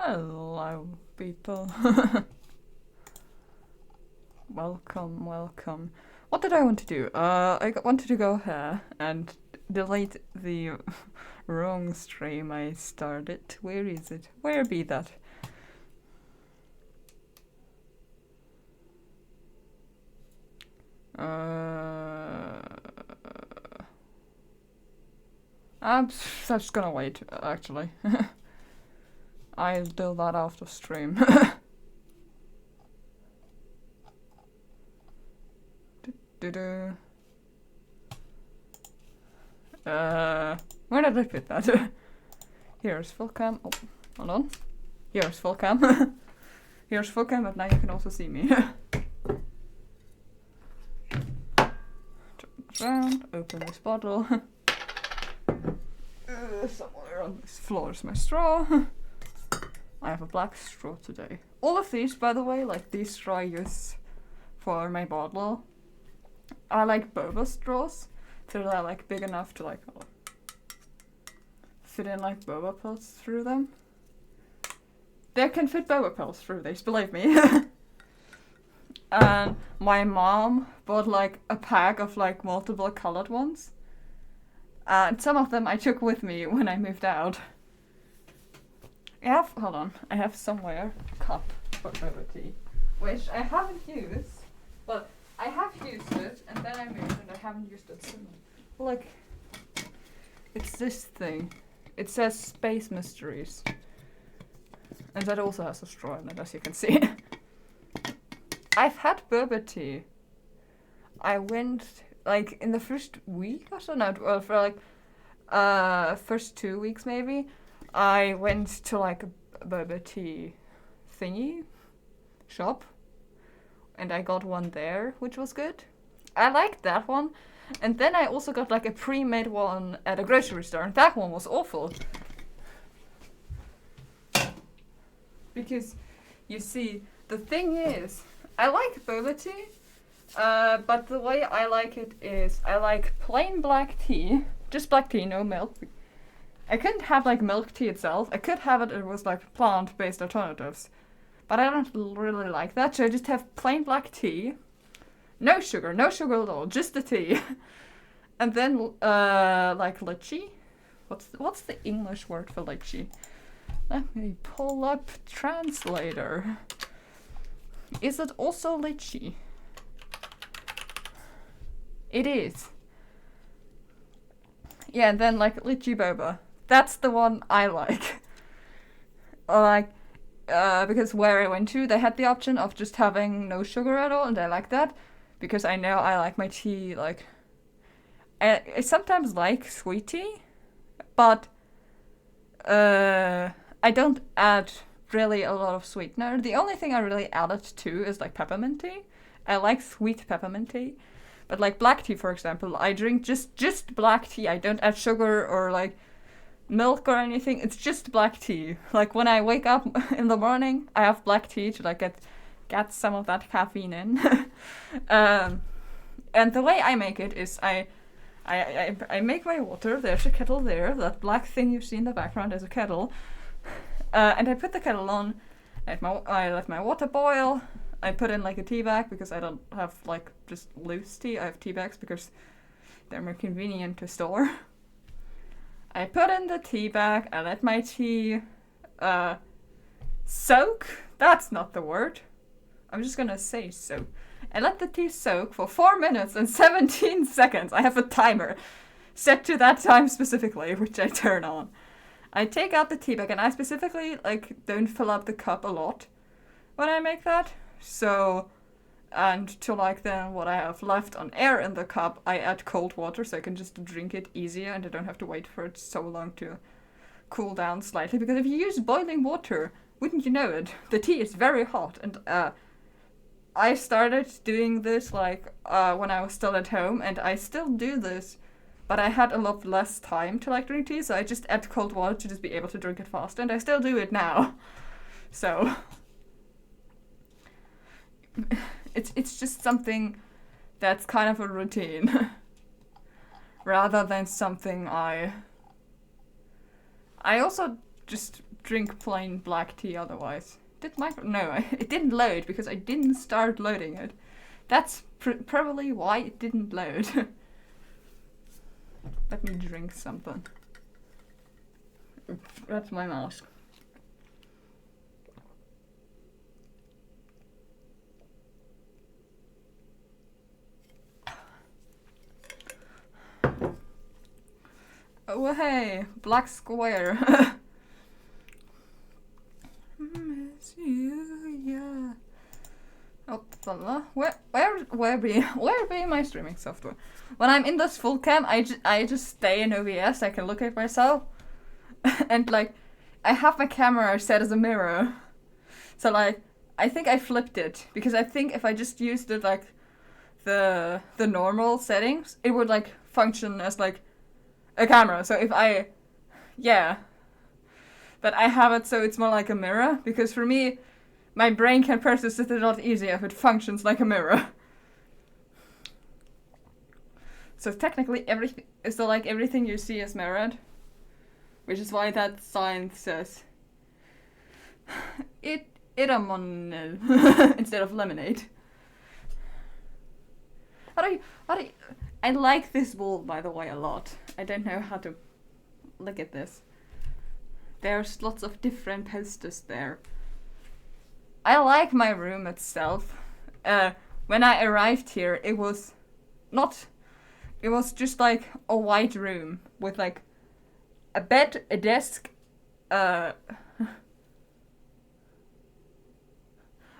Hello, people. Welcome, welcome. What did I want to do? Wanted to go here and delete the wrong stream I started. Where is it? Where be that? I'm just gonna wait, actually. I'll do that after stream. Where did I put that? Here's full cam. Oh, hold on. Here's full cam. Here's full cam, but now you can also see me. Turn this around, open this bottle. Somewhere on this floor is my straw. I have a black straw today. All of these, by the way, like these straw I use for my bottle, I like boba straws, so they're like big enough to like fit in like boba pills through them. They can fit boba pills through these, believe me. And my mom bought like a pack of like multiple colored ones. And some of them I took with me when I moved out. Hold on, I have somewhere a cup for boba tea, which I haven't used, but I have used it, and then I moved and I haven't used it since. Like, it's this thing. It says Space Mysteries. And that also has a straw in it, as you can see. I've had boba tea. I went, like, in the first week or so, no, well, for like, first 2 weeks maybe, I went to like a boba tea thingy shop. And I got one there, which was good. I liked that one. And then I also got like a pre-made one at a grocery store, and that one was awful. Because, you see, the thing is, I like boba tea, but the way I like it is, I like plain black tea, just black tea, no milk. I couldn't have like milk tea itself. I could have it was like plant-based alternatives. But I don't really like that, so I just have plain black tea. No sugar at all, just the tea. And then, like lychee. What's the English word for lychee? Let me pull up translator. Is it also lychee? It is. Yeah, and then like lychee boba. That's the one I like. Like, because where I went to, they had the option of just having no sugar at all, and I like that, because I know I like my tea, like, I sometimes like sweet tea, but, I don't add really a lot of sweetener. The only thing I really add it to is, like, peppermint tea. I like sweet peppermint tea, but, like, black tea, for example, I drink just black tea. I don't add sugar or, like, milk or anything. It's just black tea. Like when I wake up in the morning, I have black tea to like get some of that caffeine in. And the way I make it is I make my water. There's a kettle there. That black thing you see in the background is a kettle. And I put the kettle on. I let my water boil. I put in like a tea bag because I don't have like just loose tea. I have tea bags because they're more convenient to store. I put in the tea bag, I let my tea soak. That's not the word. I'm just gonna say soak. I let the tea soak for 4 minutes and 17 seconds. I have a timer set to that time specifically, which I turn on. I take out the tea bag, and I specifically like don't fill up the cup a lot when I make that. So, and to like then what I have left on air in the cup, I add cold water so I can just drink it easier and I don't have to wait for it so long to cool down slightly. Because if you use boiling water, wouldn't you know it, the tea is very hot. And I started doing this like when I was still at home, and I still do this, but I had a lot less time to like drink tea, so I just add cold water to just be able to drink it faster, and I still do it now. So it's just something that's kind of a routine rather than something I also just drink plain black tea otherwise. No, it didn't load because I didn't start loading it. That's probably why it didn't load. Let me drink something. That's my mask. Oh hey, black square. Miss you, yeah. Oh, where be my streaming software? When I'm in this full cam, I just stay in OBS. I can look at myself, and like, I have my camera set as a mirror. So like, I think I flipped it because I think if I just used it like the normal settings, it would like function as like a camera. So if but I have it so it's more like a mirror, because for me, my brain can process it a lot easier if it functions like a mirror. So technically everything you see is mirrored, which is why that sign says Itamonel instead of lemonade. How do you I like this wall, by the way, a lot. I don't know how to look at this. There's lots of different posters there. I like my room itself. When I arrived here, it was just like a white room with like a bed, a desk,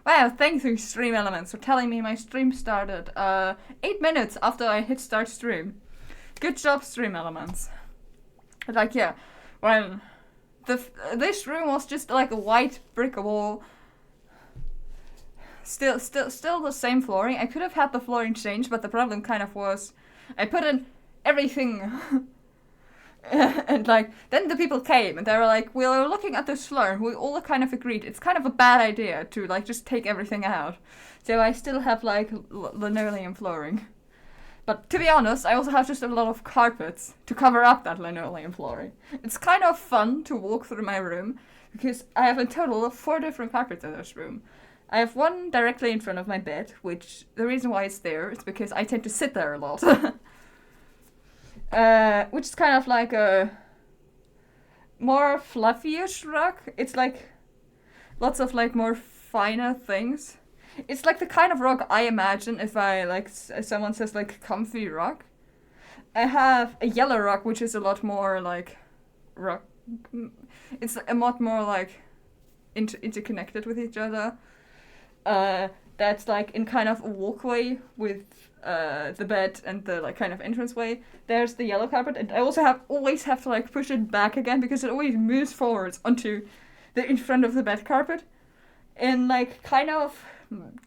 Wow, thank you, Stream Elements, for telling me my stream started 8 minutes after I hit start stream. Good job, Stream Elements. Like, yeah, when this room was just like a white brick wall. Still the same flooring. I could have had the flooring changed, but the problem kind of was I put in everything. And like, then the people came and they were like, we were looking at this floor and we all kind of agreed it's kind of a bad idea to like just take everything out. So I still have like linoleum flooring. But to be honest, I also have just a lot of carpets to cover up that linoleum flooring. It's kind of fun to walk through my room because I have a total of 4 different carpets in this room. I have one directly in front of my bed, which the reason why it's there is because I tend to sit there a lot. Which is kind of like a more fluffyish rug. It's like lots of like more finer things. It's like the kind of rug I imagine if I like someone says like comfy rug. I have a yellow rug which is a lot more like rug. It's a lot more like interconnected with each other. That's like in kind of a walkway with the bed and the like kind of entranceway. There's the yellow carpet, and I also always have to like push it back again because it always moves forwards onto the in front of the bed carpet, and like kind of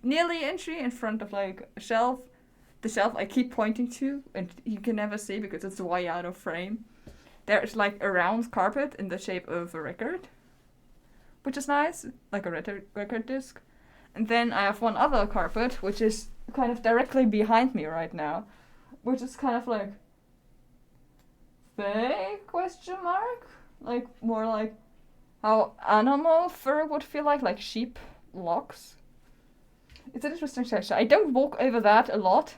nearly entry in front of like a shelf. The shelf I keep pointing to, and you can never see because it's way out of frame. There's like a round carpet in the shape of a record, which is nice, like a record disc. And then I have one other carpet, which is kind of directly behind me right now, which is kind of like fake question mark? Like more like how animal fur would feel like sheep locks. It's an interesting texture. I don't walk over that a lot,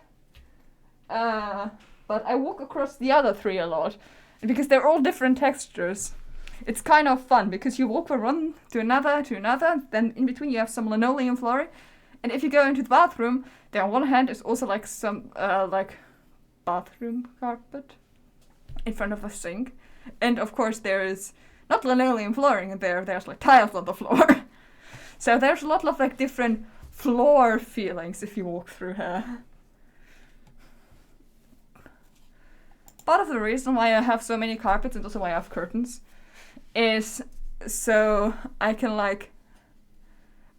but I walk across the other 3 a lot, because they're all different textures. It's kind of fun because you walk from one to another, then in between you have some linoleum flooring, and if you go into the bathroom, there on one hand is also like some like bathroom carpet in front of a sink, and of course there is not linoleum flooring in there, there's like tiles on the floor. So there's a lot of like different floor feelings if you walk through here. Part of the reason why I have so many carpets and also why I have curtains is so I can like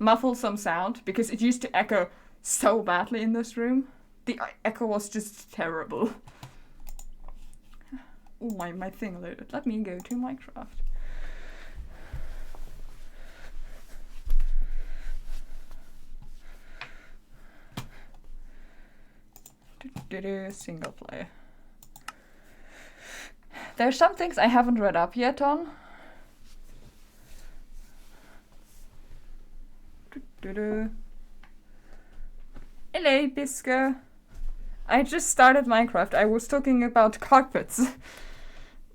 muffle some sound, because it used to echo so badly in this room. The echo was just terrible. Oh, my thing loaded. Let me go to Minecraft. Single player. There's some things I haven't read up yet on. Hello, Bisco. I just started Minecraft. I was talking about carpets.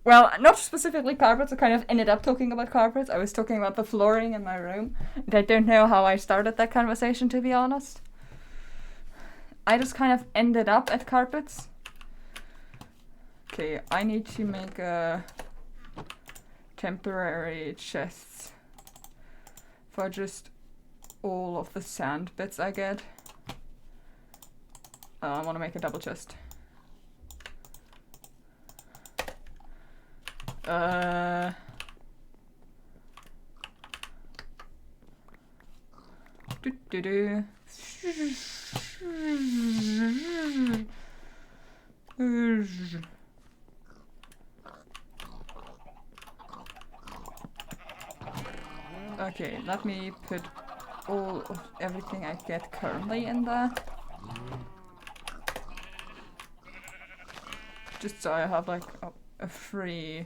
Well, not specifically carpets. I kind of ended up talking about carpets. I was talking about the flooring in my room. And I don't know how I started that conversation, to be honest. I just kind of ended up at carpets. Okay, I need to make a temporary chest for just all of the sand bits I get. I want to make a double chest. Okay, let me put all of everything I get currently in there. Just so I have like a free...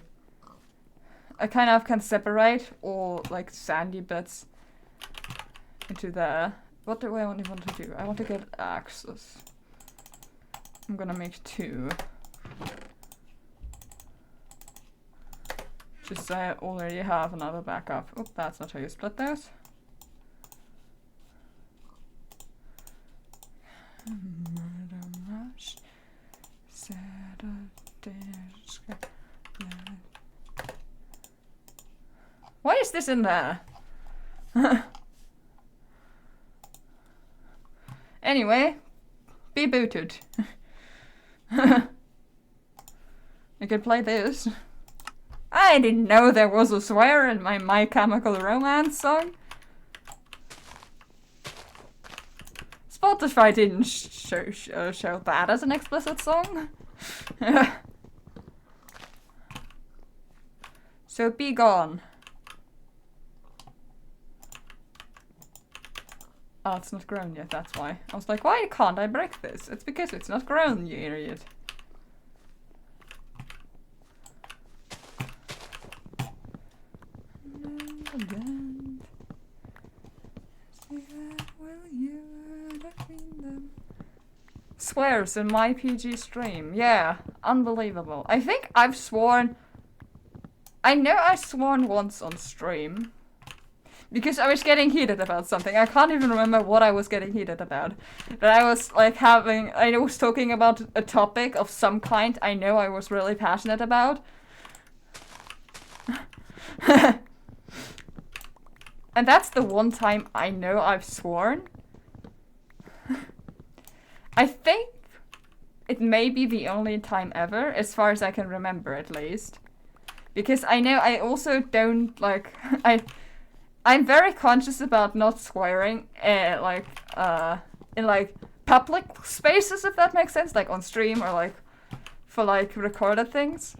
I kind of can separate all like sandy bits into there. What do I want to do? I want to get axes. I'm gonna make 2. Just so I already have another backup. Oh, that's not how you split those. Why is this in there? Anyway, be booted. I could play this. I didn't know there was a swear in My Chemical Romance song. Spotify didn't show that as an explicit song. So be gone. Oh, it's not grown yet, that's why. I was like, why can't I break this? It's because it's not grown, you idiot. Swears in my PG stream. Yeah, unbelievable. I think I've sworn... I know I've sworn once on stream. Because I was getting heated about something. I can't even remember what I was getting heated about. But I was like I was talking about a topic of some kind I know I was really passionate about. And that's the one time I know I've sworn. I think it may be the only time ever, as far as I can remember at least. Because I know I also don't like... I'm very conscious about not swearing in like public spaces, if that makes sense, like on stream or like for like recorded things.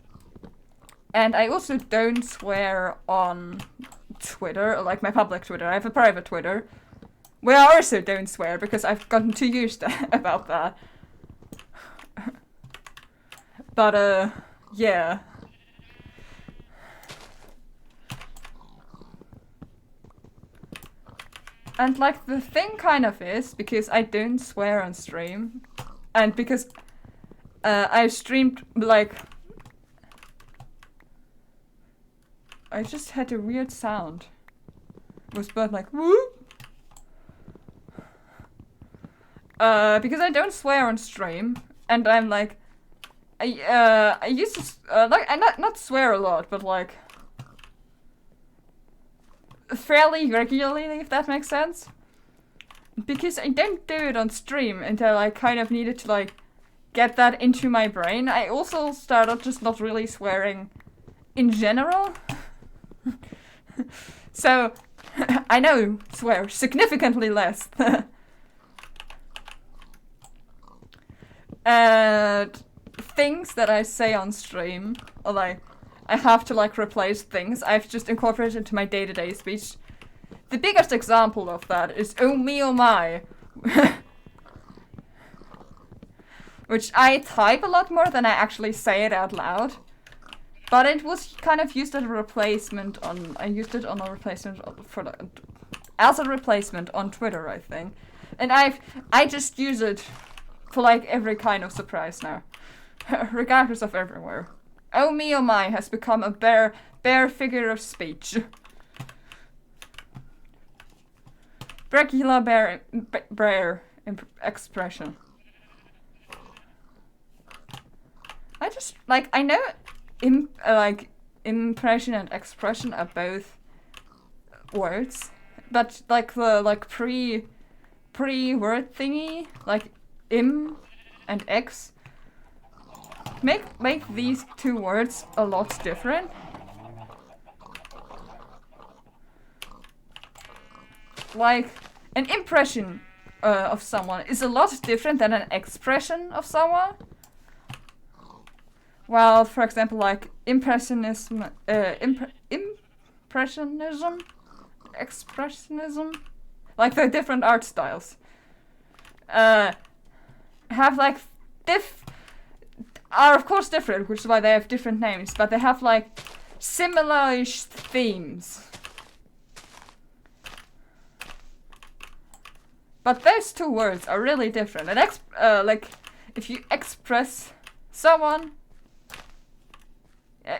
And I also don't swear on Twitter, or like my public Twitter. I have a private Twitter where I also don't swear because I've gotten too used to about that. But yeah. And like the thing kind of is, because I don't swear on stream, and because I streamed like... I just had a weird sound. It was both like whoop. Because I don't swear on stream, and I'm like, I used to like I not swear a lot, but like fairly regularly, if that makes sense. Because I don't do it on stream until I kind of needed to like get that into my brain. I also started just not really swearing in general. So I now swear significantly less. And things that I say on stream, or like I have to like replace things I've just incorporated into my day-to-day speech. The biggest example of that is oh me oh my. Which I type a lot more than I actually say it out loud. But it was kind of used as a replacement on... I used it on a replacement for as a replacement on Twitter, I think. And I just use it for like every kind of surprise now. Regardless of everywhere. Oh me oh my has become a bare figure of speech. Regular bare expression. I just like I know like impression and expression are both words, but like the like pre word thingy, like im and x, make these two words a lot different. Like an impression of someone is a lot different than an expression of someone. Well, for example, like impressionism, impressionism, expressionism, like the different art styles, have like are of course different, which is why they have different names, but they have like similar-ish themes. But those two words are really different. And like if you express someone,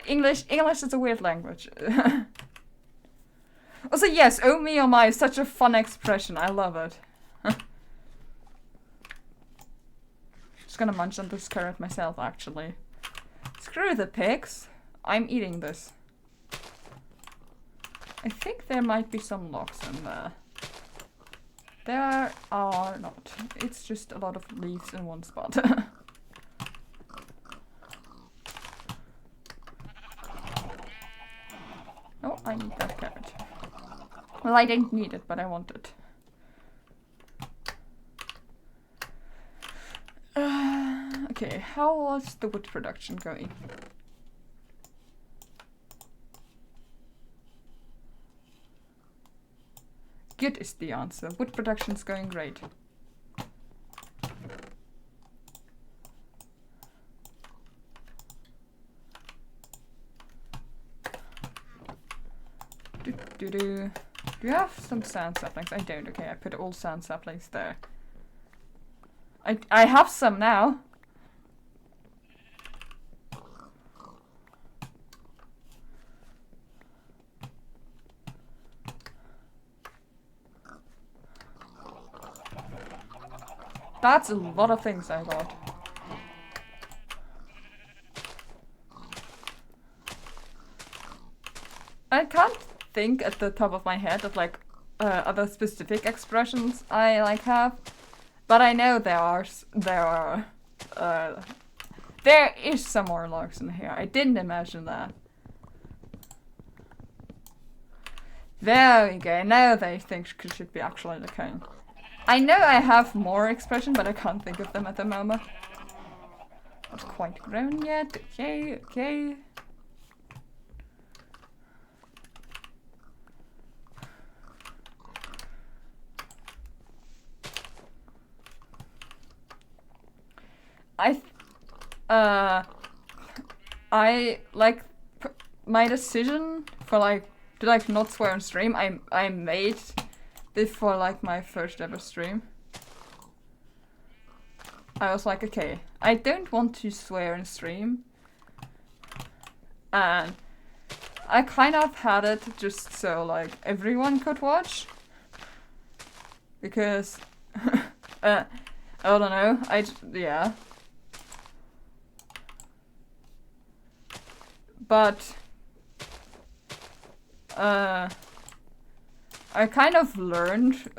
English is a weird language. Also, yes, oh me oh my is such a fun expression. I love it. Just gonna munch on this carrot myself, actually. Screw the pigs. I'm eating this. I think there might be some logs in there. There are not. It's just a lot of leaves in one spot. Oh, I need that carrot. Well, I didn't need it, but I want it. Okay, how was the wood production going? Good is the answer. Wood production's going great. Do you have some sand saplings? I don't. Okay, I put all sand saplings there. I have some now. That's a lot of things I got. I can't think at the top of my head of like other specific expressions I like have, but I know there is some more logs in here. I didn't imagine that. There we go. Now they think should be actually the king. I know I have more expression, but I can't think of them at the moment. Not quite grown yet. Okay, okay. I like my decision for like to like not swear on stream. I made before like my first ever stream. I was like, okay, I don't want to swear in stream, and I kind of had it just so like everyone could watch, because I don't know. Yeah. But I kind of learned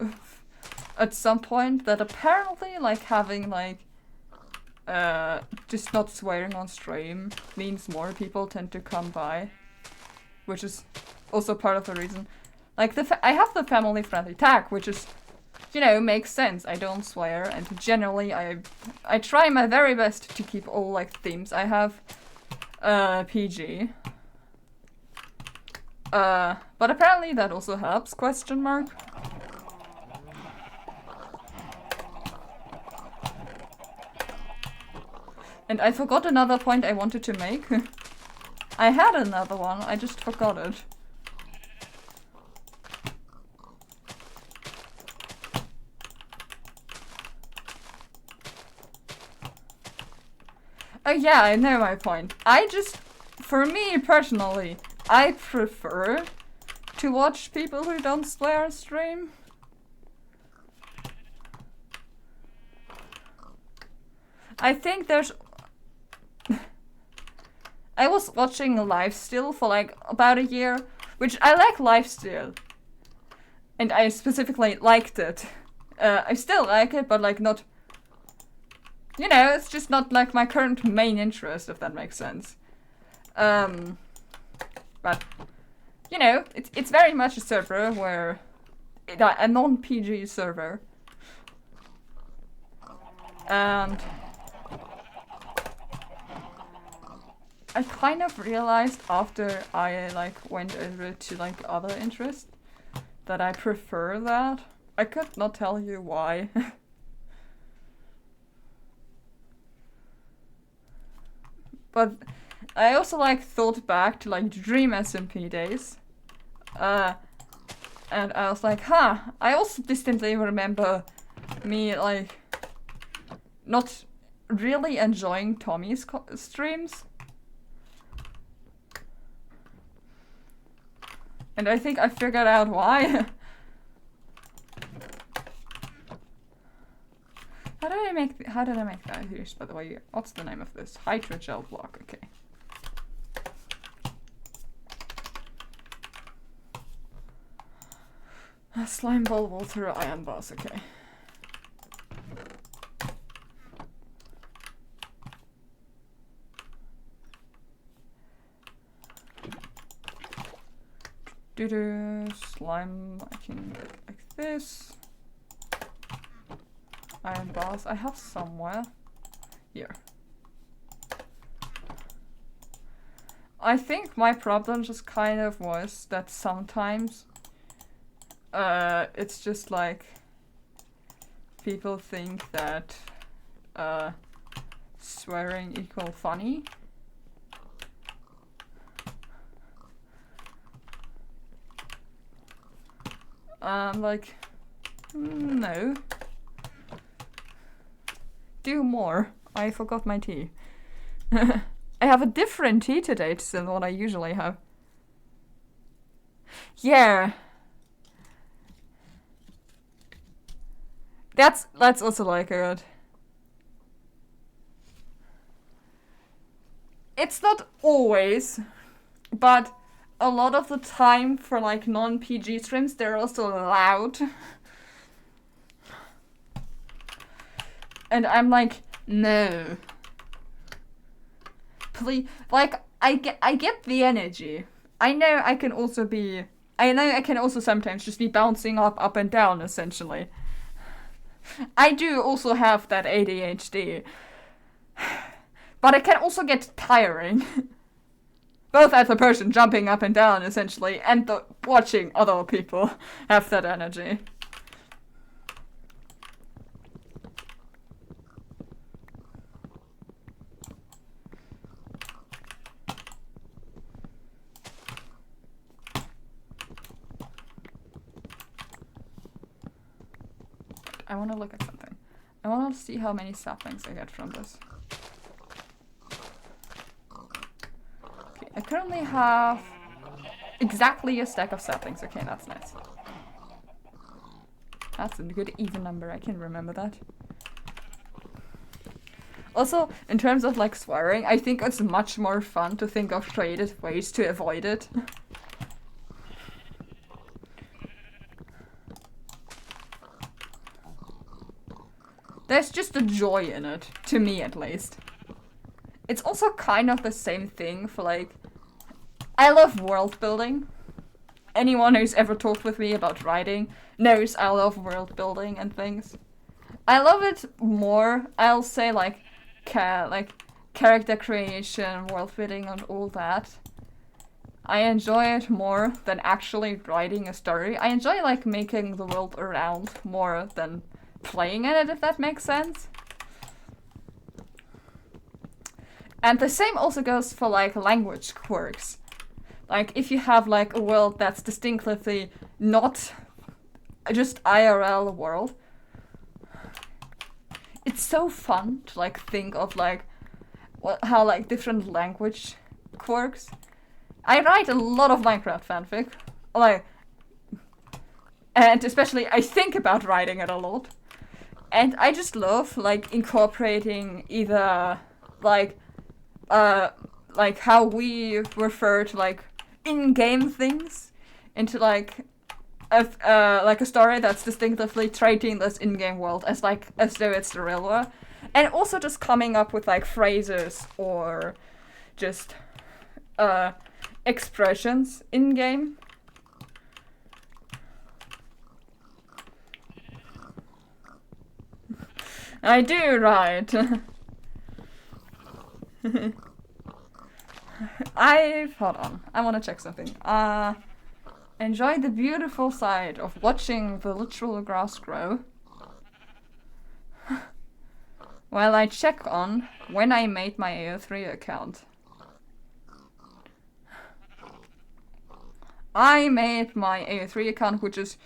at some point that apparently like having like just not swearing on stream means more people tend to come by, which is also part of the reason. Like I have the family friendly tag, which is, you know, makes sense. I don't swear, and generally I try my very best to keep all like themes I have PG. But apparently that also helps, question mark. And I forgot another point I wanted to make. I had another one, I just forgot it. Oh yeah, I know my point. For me personally, I prefer to watch people who don't swear on stream. I think there's... I was watching Lifesteal for like about a year, which I like Lifesteal. And I specifically liked it. I still like it, but like not... You know, it's just not like my current main interest, if that makes sense. But, you know, it's very much a server where... a non-PG server. And... I kind of realized after I like went over to like other interests that I prefer that. I could not tell you why. But I also like thought back to like Dream SMP days. And I was like, I also distinctly remember me like not really enjoying Tommy's streams. And I think I figured out why. How did I make that? Here's, by the way, what's the name of this? Hydrogel block, okay. Slime ball, water, iron bars, okay. Slime, I can get like this. Iron bars, I have somewhere. Here. I think my problem just kind of was that sometimes it's just like people think that swearing equal funny. Like, no. Do more. I forgot my tea. I have a different tea today than what I usually have. Yeah. That's also like good. It's not always, but a lot of the time for like non-PG streams, they're also loud. And I'm like, no. Please, like, I get the energy. I know I can also sometimes just be bouncing up and down, essentially. I do also have that ADHD. But it can also get tiring. Both as a person jumping up and down, essentially, and watching other people have that energy. I want to look at something. I want to see how many saplings I get from this. Okay, I currently have exactly a stack of saplings. Okay, that's nice. That's a good even number. I can remember that. Also, in terms of like swearing, I think it's much more fun to think of creative ways to avoid it. There's just a joy in it, to me at least. It's also kind of the same thing for like... I love world building. Anyone who's ever talked with me about writing knows I love world building and things. I love it more, I'll say like character creation, world building and all that. I enjoy it more than actually writing a story. I enjoy like making the world around more than playing in it, if that makes sense. And the same also goes for like language quirks. Like if you have like a world that's distinctly not just IRL world, it's so fun to like think of like, how like different language quirks. I write a lot of Minecraft fanfic, like, and especially I think about writing it a lot, and I just love like incorporating either like how we refer to like in-game things into like a story that's distinctively treating this in-game world as though it's the real world, and also just coming up with like phrases or just expressions in game. I do write. Hold on. I want to check something. Enjoy the beautiful sight of watching the literal grass grow. While I check on when I made my AO3 account. I made my AO3 account, which is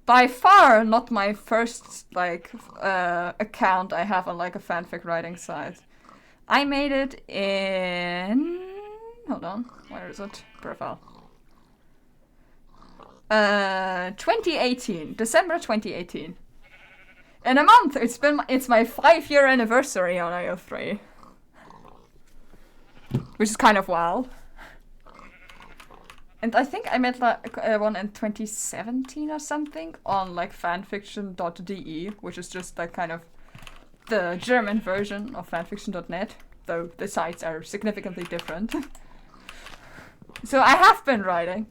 by far not my first account I have on like a fanfic writing site. I made it in... Hold on, where is it? Profile. 2018, December 2018. In a month, it's my 5-year anniversary on AO3. Which is kind of wild. And I think I made like one in 2017 or something on like fanfiction.de, which is just like kind of the German version of fanfiction.net, though the sites are significantly different. So I have been writing.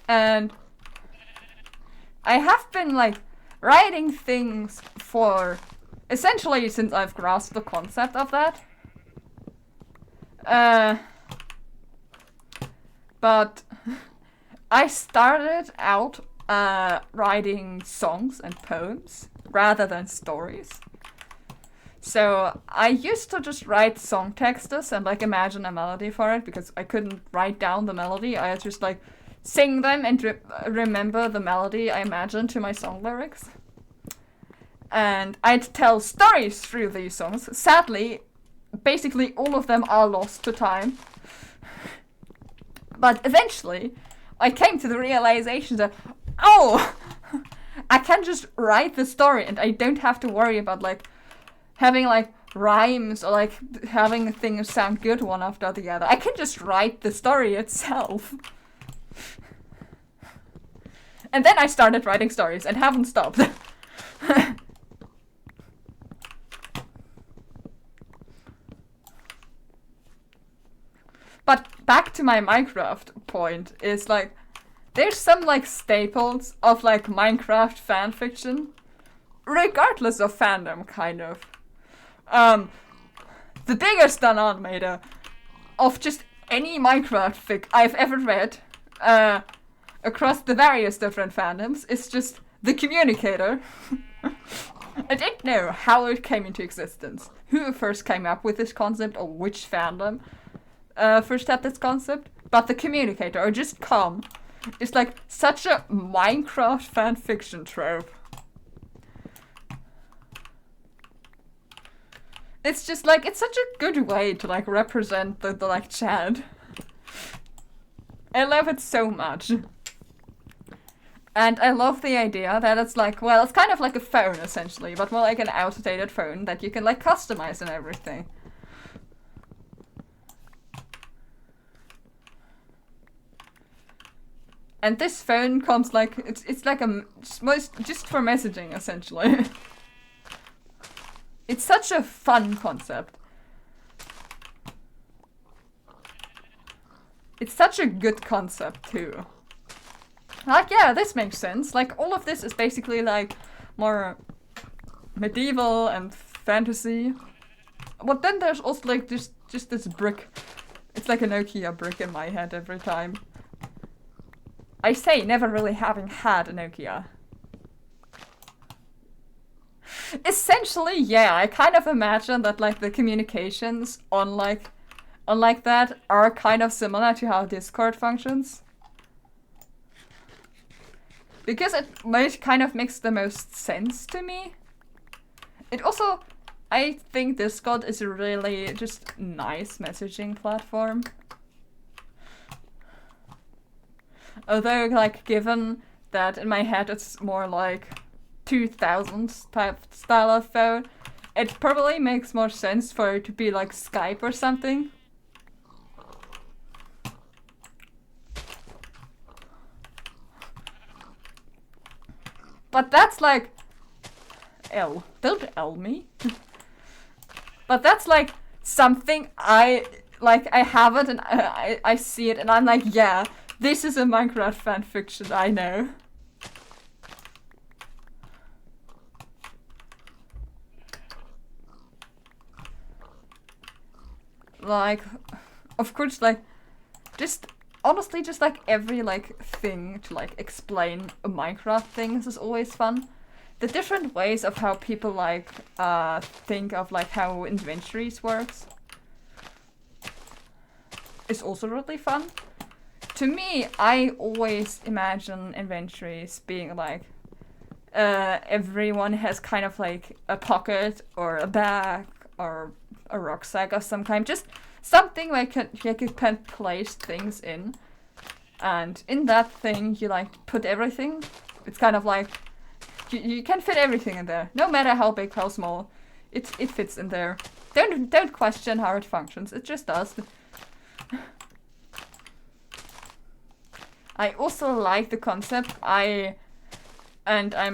And I have been like writing things for essentially since I've grasped the concept of that. But I started out writing songs and poems rather than stories. So I used to just write song texts and like imagine a melody for it because I couldn't write down the melody. I just like sing them and remember the melody I imagined to my song lyrics. And I'd tell stories through these songs. Sadly, basically all of them are lost to time. But eventually, I came to the realization that, oh, I can just write the story and I don't have to worry about like having like rhymes or like having things sound good one after the other. I can just write the story itself. And then I started writing stories and haven't stopped. But back to my Minecraft point is like, there's some like staples of like Minecraft fanfiction, regardless of fandom, kind of. The biggest denominator of just any Minecraft fic I've ever read, across the various different fandoms, is just the communicator. I don't know how it came into existence, who first came up with this concept, or which fandom first had this concept, but the communicator, or just com, is like such a Minecraft fanfiction trope. It's just like, it's such a good way to like represent the like chat. I love it so much. And I love the idea that it's like, well, it's kind of like a phone essentially, but more like an outdated phone that you can like customize and everything. And this phone comes like, it's like just for messaging essentially. It's such a fun concept. It's such a good concept too. Like, yeah, this makes sense. Like, all of this is basically like more medieval and fantasy. But then there's also like just this brick. It's like a Nokia brick in my head every time. I say never really having had a Nokia. Essentially, yeah, I kind of imagine that like the communications on like that are kind of similar to how Discord functions. Because it kind of makes the most sense to me. It also I think Discord is a really just nice messaging platform. Although, like, given that in my head it's more like 2000s type style of phone, it probably makes more sense for it to be like Skype or something. But that's like... L. Don't L me. But that's like something I have it and I see it and I'm like, yeah, this is a Minecraft fanfiction, I know. Like, of course, like, just honestly, just like every like thing to like explain a Minecraft thing is always fun. The different ways of how people like think of like how inventories works is also really fun. To me, I always imagine inventories being like everyone has kind of like a pocket or a bag or a rucksack of some kind, just something where you can place things in, and in that thing you like put everything. It's kind of like you can fit everything in there, no matter how big, how small. It fits in there. Don't question how it functions. It just does. I also like the concept. I'm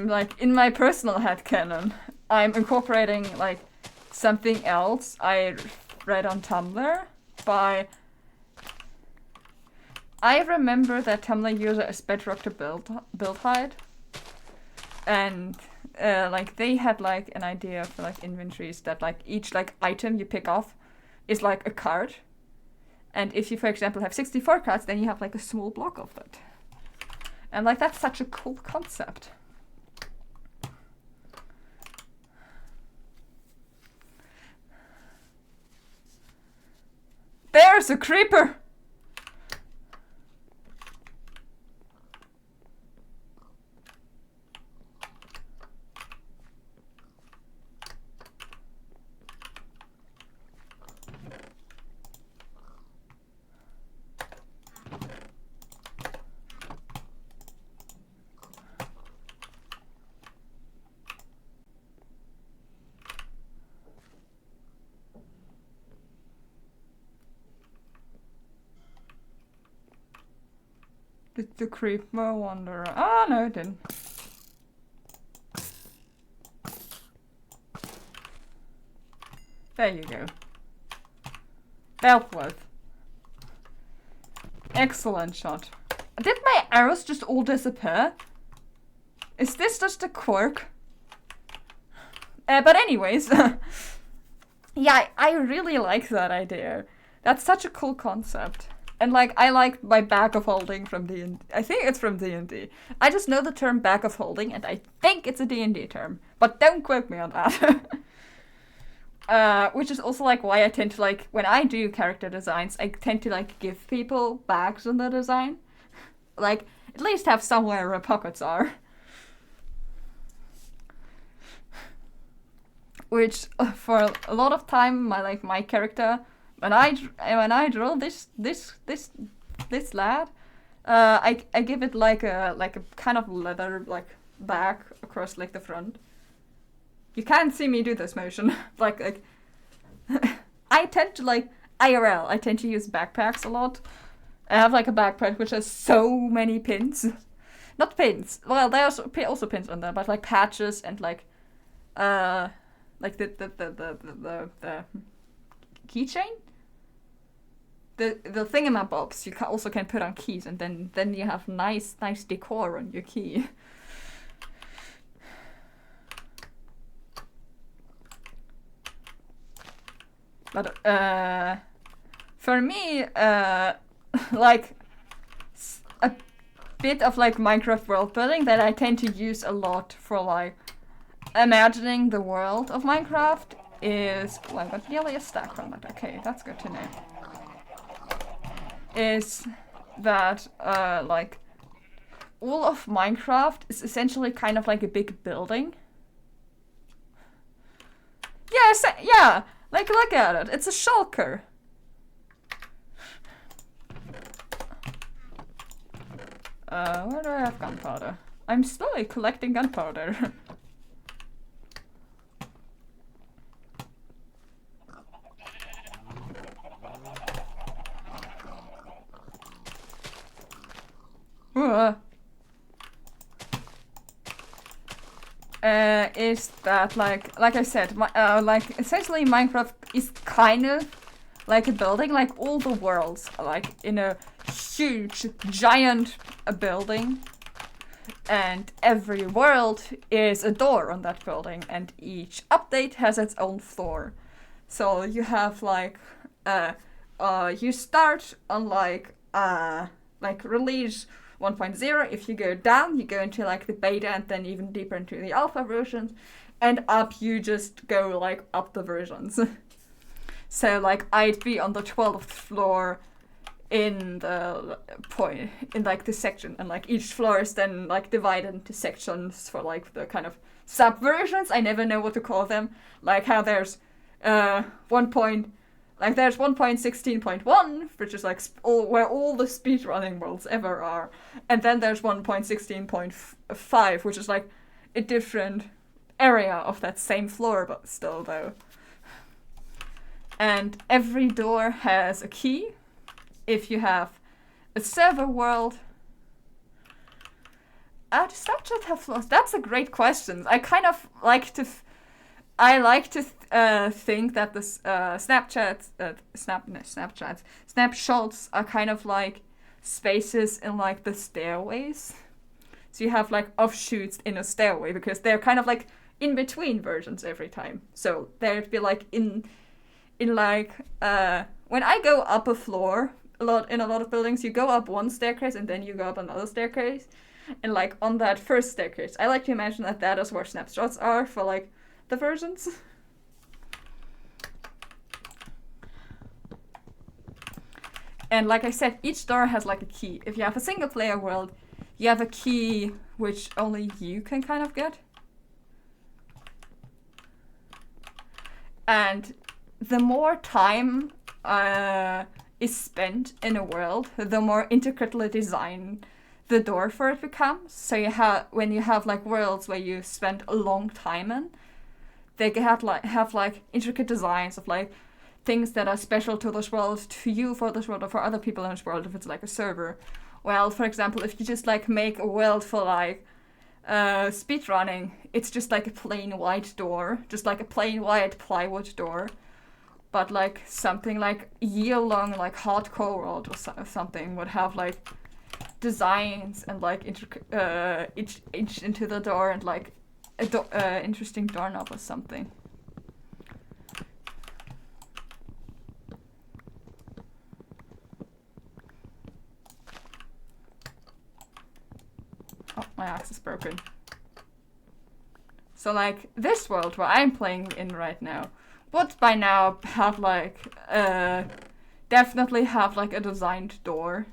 like in my personal headcanon, I'm incorporating like something else I read on Tumblr by... I remember that Tumblr user is Bedrock to build hide, and like they had like an idea for like inventories that like each like item you pick off is like a card, and if you for example have 64 cards, then you have like a small block of it, and like that's such a cool concept. There's a creeper! Did the creeper wander? Oh no, it didn't. There you go. Dealt with. Excellent shot. Did my arrows just all disappear? Is this just a quirk? But anyways, yeah, I really like that idea. That's such a cool concept. And like, I like my bag of holding from D&D. I think it's from D&D. I just know the term bag of holding, and I think it's a D&D term. But don't quote me on that. Which is also like why I tend to like, when I do character designs, I tend to like give people bags in the design. Like, at least have somewhere where pockets are. Which, for a lot of time, my character... When I draw this lad, I give it like a kind of leather like bag across like the front. You can't see me do this motion. like I tend to like IRL. I tend to use backpacks a lot. I have like a backpack which has so many pins. Not pins. Well, there's also pins on there, but like patches and like the keychain. The thingamabobs you also can put on keys, and then you have nice decor on your key. But for me, like a bit of like Minecraft world building that I tend to use a lot for like imagining the world of Minecraft is... Oh, I got nearly a stack from that. Okay, that's good to know. Is that like all of Minecraft is essentially kind of like a big building. Yes, yeah. Like, look at it. It's a shulker. Where do I have gunpowder? I'm slowly collecting gunpowder. Is that like I said, like essentially Minecraft is kind of like a building, like all the worlds are like in a huge giant building, and every world is a door on that building, and each update has its own floor. So you have like you start on like release 1.0. If you go down, you go into like the beta and then even deeper into the alpha versions, and up you just go like up the versions. So like I'd be on the 12th floor in the point in like the section, and like each floor is then like divided into sections for like the kind of subversions. I never know what to call them. Like how there's there's 1.16.1, which is like where all the speedrunning worlds ever are, and then there's 1.16.5, which is like a different area of that same floor, but still though. And every door has a key. If you have a server world, does Snapchat have floors? That's a great question. I kind of like to. Think that the snapshots are kind of like spaces in like the stairways. So you have like offshoots in a stairway because they're kind of like in between versions every time. So there'd be like in like when I go up a floor in a lot of buildings, you go up one staircase and then you go up another staircase, and like on that first staircase, I like to imagine that is where snapshots are for like the versions. And like I said, each door has like a key. If you have a single player world, you have a key which only you can kind of get. And the more time is spent in a world, the more intricately designed the door for it becomes. So when you have like worlds where you spend a long time in, they have like intricate designs of like things that are special to this world, to you for this world, or for other people in this world if it's like a server. Well, for example, if you just like make a world for like speedrunning, it's just like a plain white door, just like a plain white plywood door. But like something like year-long like hardcore world or something would have like designs and like inch into the door and like a interesting doorknob or something. Oh, my axe is broken. So like this world where I'm playing in right now would by now have like definitely have like a designed door,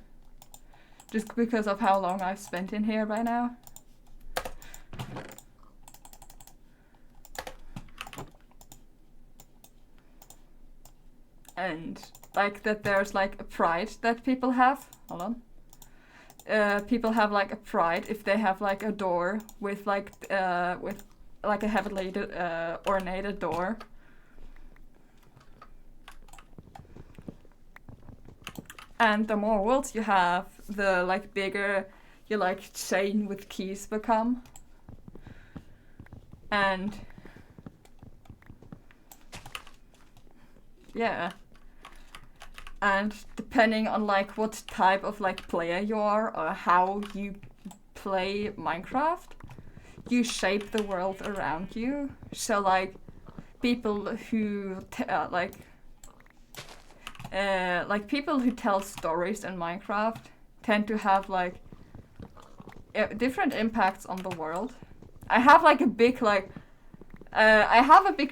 just because of how long I've spent in here by now. And like that there's like a pride that people have. Hold on. People have like a pride if they have like a door with a heavily ornated door. And the more worlds you have, the like bigger your like chain with keys become. And yeah. And depending on like what type of like player you are or how you play Minecraft, you shape the world around you. So like people who people who tell stories in Minecraft tend to have like different impacts on the world. I have like a big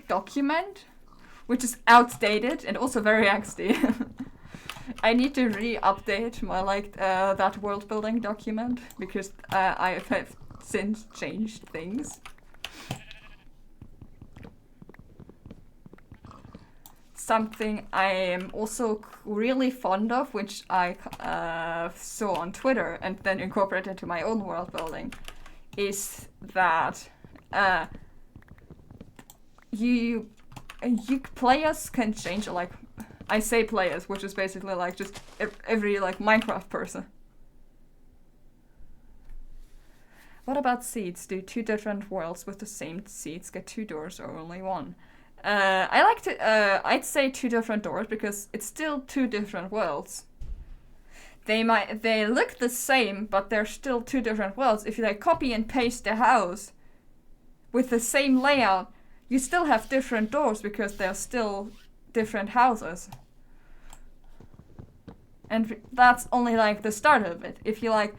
document which is outdated and also very angsty. I need to re-update my that world building document because I have since changed things. something I am also really fond of, which I saw on Twitter and then incorporated into my own world building, is that you players can change, like, I say players, which is basically like just every like Minecraft person. What about seeds? Do two different worlds with the same seeds get two doors or only one? I like to, I'd say two different doors because it's still two different worlds. They look the same, but they're still two different worlds. If you like copy and paste the house with the same layout, you still have different doors because they're still different houses. And that's only like the start of it. If you like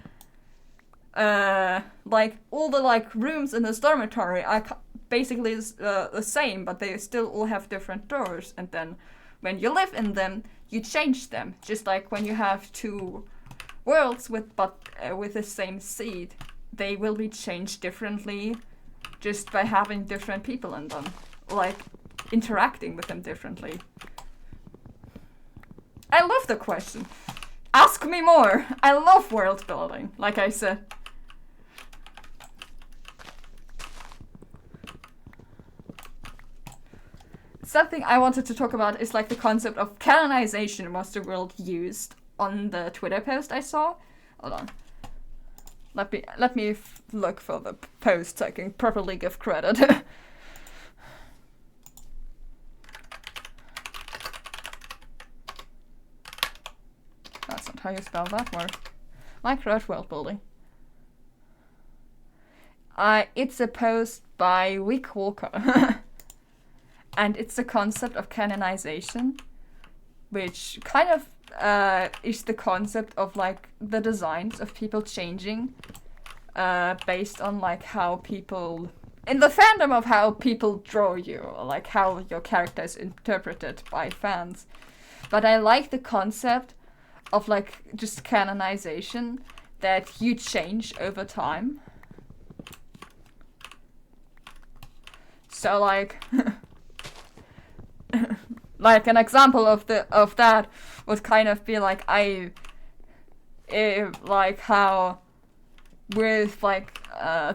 all the like rooms in this dormitory are basically the same, but they still all have different doors. And then when you live in them, you change them. Just like when you have two worlds with the same seed, they will be changed differently just by having different people in them, like interacting with them differently. I love the question. Ask me more. I love world building, like I said. Something I wanted to talk about is like the concept of canonization was the word used on the Twitter post I saw. Hold on. Let me look for the post so I can properly give credit. That's not how you spell that word. Minecraft world building. It's a post by Wick Walker. And it's the concept of canonization, which kind of is the concept of like the designs of people changing based on like how people, in the fandom of how people draw you, or like how your character is interpreted by fans. But I like the concept of like just canonization, that you change over time. So like like an example of that would kind of be like like how with like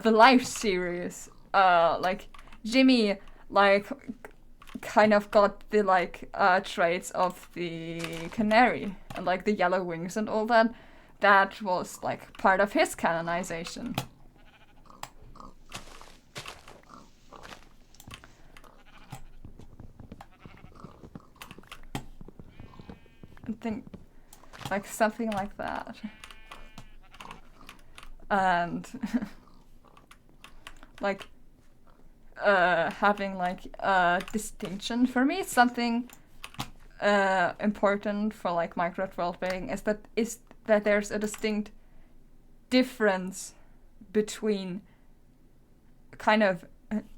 the Life series, like Jimmy like kind of got the like traits of the canary and like the yellow wings and all that. That was like part of his canonization. I think like something like that. And like having like a distinction for me, something important for like Minecraft worldbuilding is that there's a distinct difference between kind of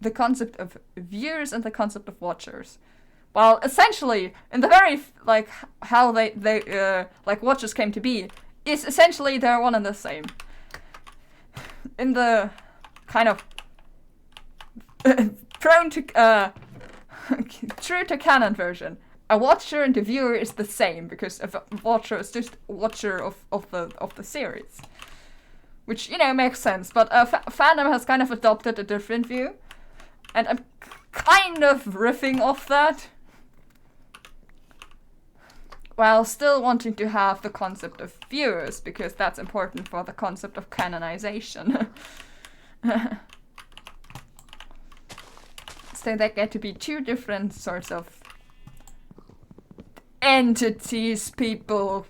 the concept of viewers and the concept of watchers. Well, essentially, in the very like how they like watchers came to be, is essentially they're one and the same. In the kind of prone to true to canon version, a watcher and a viewer is the same because a watcher is just a watcher of the series, which makes sense. But fandom has kind of adopted a different view, and I'm kind of riffing off that, while still wanting to have the concept of viewers, because that's important for the concept of canonization. So they get to be two different sorts of entities, people,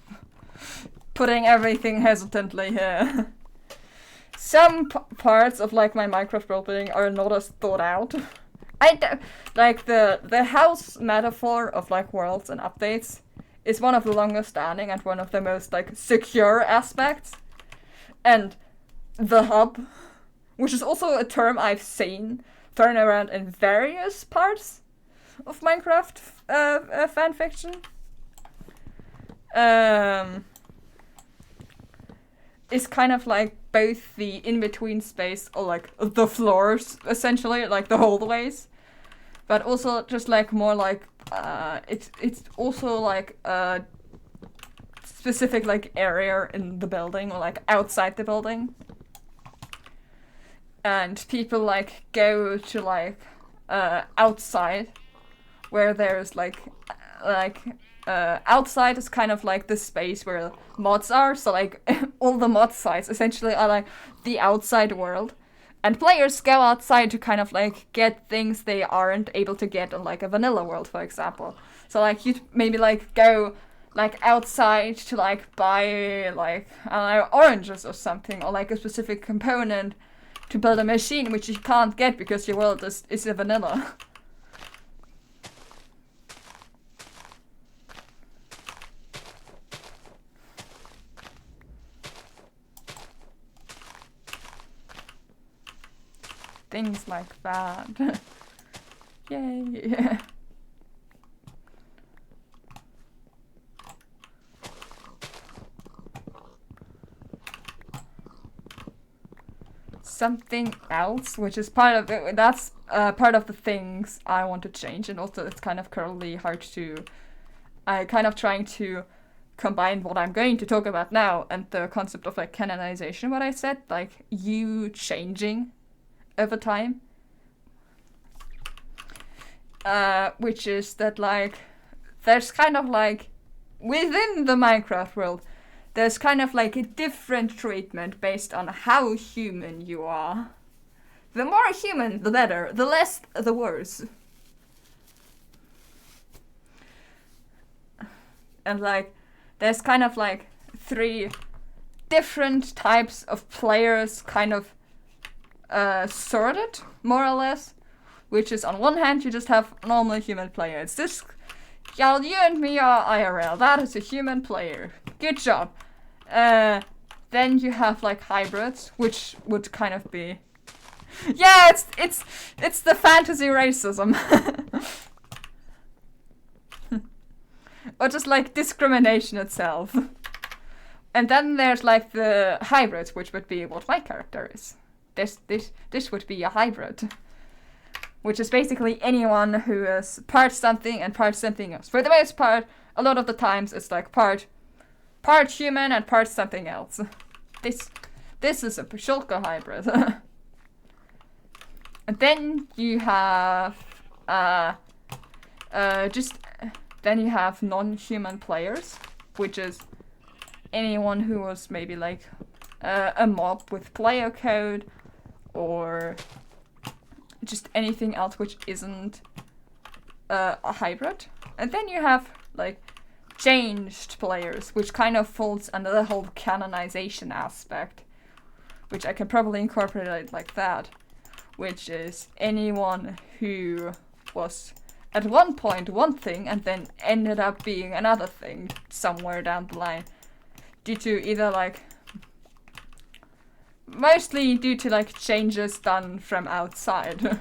putting everything hesitantly here. Some parts of like my Minecraft worldbuilding are not as thought out. Like the house metaphor of like worlds and updates is one of the longest standing and one of the most like secure aspects. And the hub, which is also a term I've seen thrown around in various parts of Minecraft fanfiction, is kind of like both the in-between space, or like the floors, essentially, like the hallways, but also just like more like it's also like a specific like area in the building or like outside the building, and people like go to like outside where there's like outside is kind of like the space where mods are, so like all the mod sites essentially are like the outside world, and players go outside to kind of like get things they aren't able to get on like a vanilla world, for example. So like you'd maybe like go like outside to like buy like I don't know, oranges or something, or like a specific component to build a machine which you can't get because your world is a vanilla. Things like that. Yay. Something else, which is part of it, that's part of the things I want to change, and also it's kind of currently hard to, kind of trying to combine what I'm going to talk about now and the concept of like canonization, what I said, like you changing over time, which is that like there's kind of like within the Minecraft world there's kind of like a different treatment based on how human you are. The more human the better, the less the worse. And like there's kind of like 3 different types of players kind of sorted, more or less, which is on one hand you just have normal human player. It's this, y'all, you and me are IRL, that is a human player, good job. Then you have like hybrids, which would kind of be, yeah, it's the fantasy racism. Or just like discrimination itself. And then there's like the hybrids, which would be what my character is. This would be a hybrid, which is basically anyone who is part something and part something else. For the most part, a lot of the times it's like part human and part something else. This is a Pashulka hybrid. And then you have then you have non-human players, which is anyone who was maybe like a mob with player code, or just anything else which isn't a hybrid. And then you have like changed players, which kind of falls under the whole canonization aspect, which I can probably incorporate like that, which is anyone who was at one point one thing and then ended up being another thing somewhere down the line, due to either like mostly due to like changes done from outside.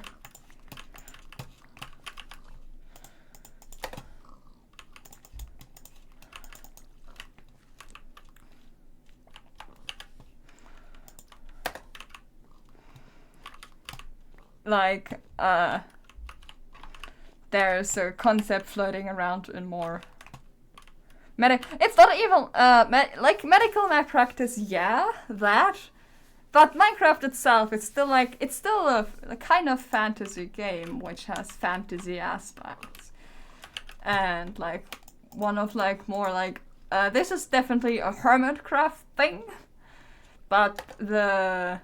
Like there's a concept floating around in more it's not even like medical malpractice, yeah, that. But Minecraft itself, it's still a kind of fantasy game which has fantasy aspects. And like one of like more like this is definitely a hermitcraft thing, but the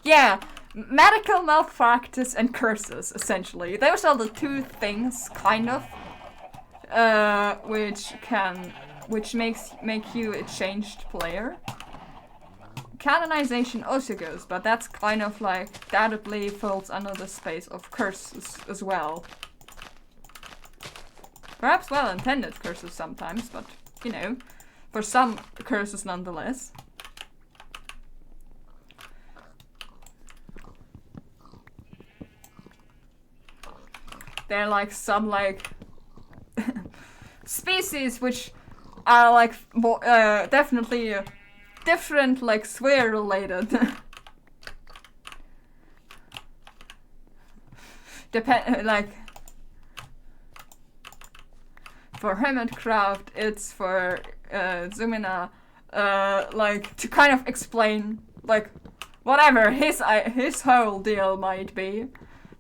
yeah, medical malpractice and curses, essentially. Those are the 2 things kind of which make you a changed player. Canonization also goes, but that's kind of like undoubtedly falls under the space of curses as well. Perhaps well-intended curses sometimes, but you know, for some curses nonetheless. They're like some like species which are like more, definitely different, like swear related. like for Hermitcraft, it's for Zumina, like to kind of explain like whatever his whole deal might be,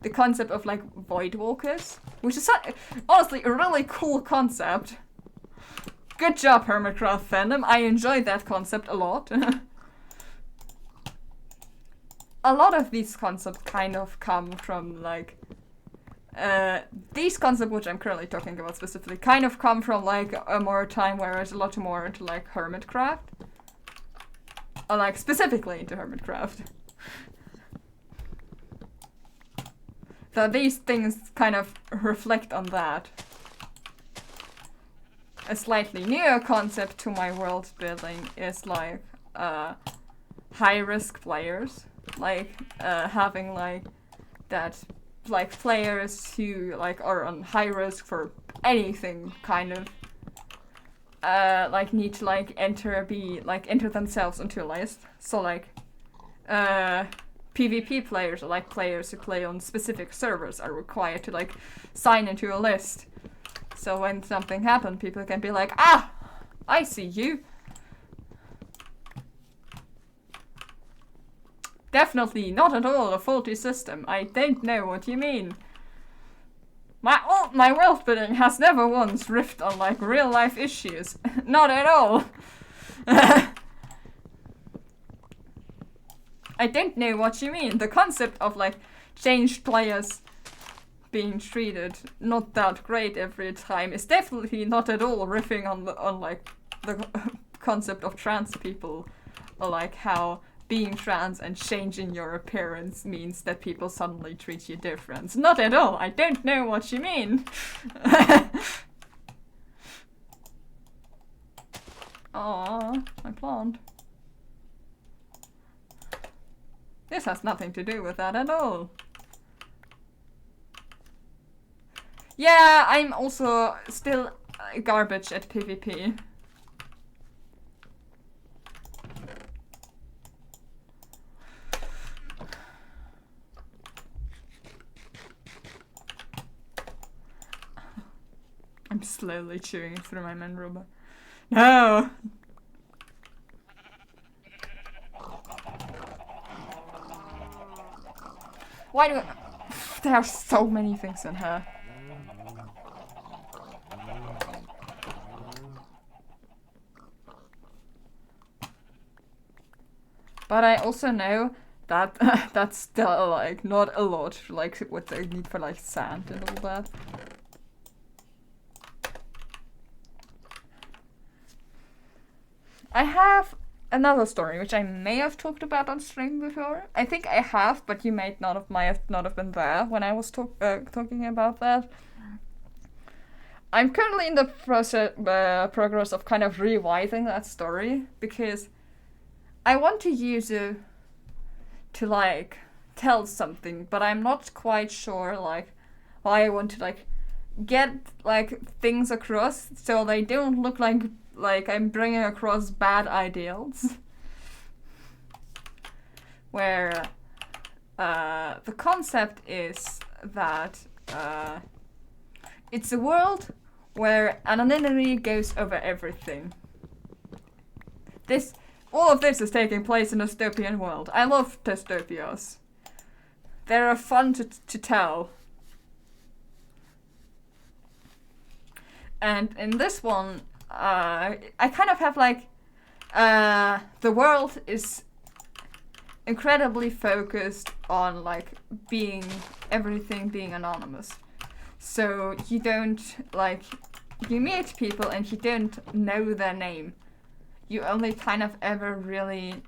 the concept of like void walkers, which is honestly a really cool concept. Good job, Hermitcraft fandom. I enjoyed that concept a lot. A lot of these concepts kind of come from like these concepts, which I'm currently talking about specifically, kind of come from like a more time where I was a lot more into like Hermitcraft. Or like specifically into Hermitcraft. So these things kind of reflect on that. A slightly newer concept to my world building is like high risk players. Like having like that, like players who like are on high risk for anything kind of like need to like enter themselves into a list. So like PvP players or like players who play on specific servers are required to like sign into a list. So when something happens, people can be like, ah, I see you. Definitely not at all a faulty system. I don't know what you mean. My world building has never once riffed on like real life issues. Not at all. I don't know what you mean. The concept of like changed players being treated not that great every time is definitely not at all riffing on like the concept of trans people, or like how being trans and changing your appearance means that people suddenly treat you different. Not at all. I don't know what you mean. Aww, my plant. This has nothing to do with that at all. Yeah, I'm also still garbage at PvP. I'm slowly chewing through my manroba. No! Why do there are so many things in her. But I also know that that's still like not a lot, like what they need for like sand and all that. I have another story which I may have talked about on stream before. I think I have, but you might not have been there when I was talking about that. I'm currently in the progress of kind of revising that story because I want to use it to like tell something, but I'm not quite sure like why I want to like get like things across so they don't look like I'm bringing across bad ideals. Where the concept is that it's a world where anonymity goes over everything. All of this is taking place in a dystopian world. I love dystopias. They're fun to tell. And in this one, I kind of have like the world is incredibly focused on like everything being anonymous. So you don't like you meet people and you don't know their name. You only kind of ever really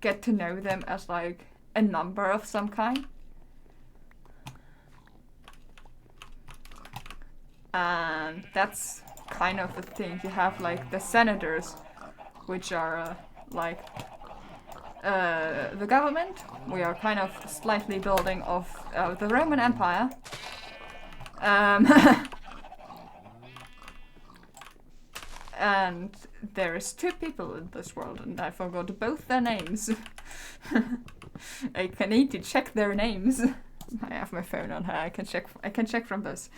get to know them as like a number of some kind. And that's kind of the thing. You have like the senators, which are like the government. We are kind of slightly building off the Roman Empire. And there is two people in this world, and I forgot both their names. I need to check their names. I have my phone on her. I can check from this.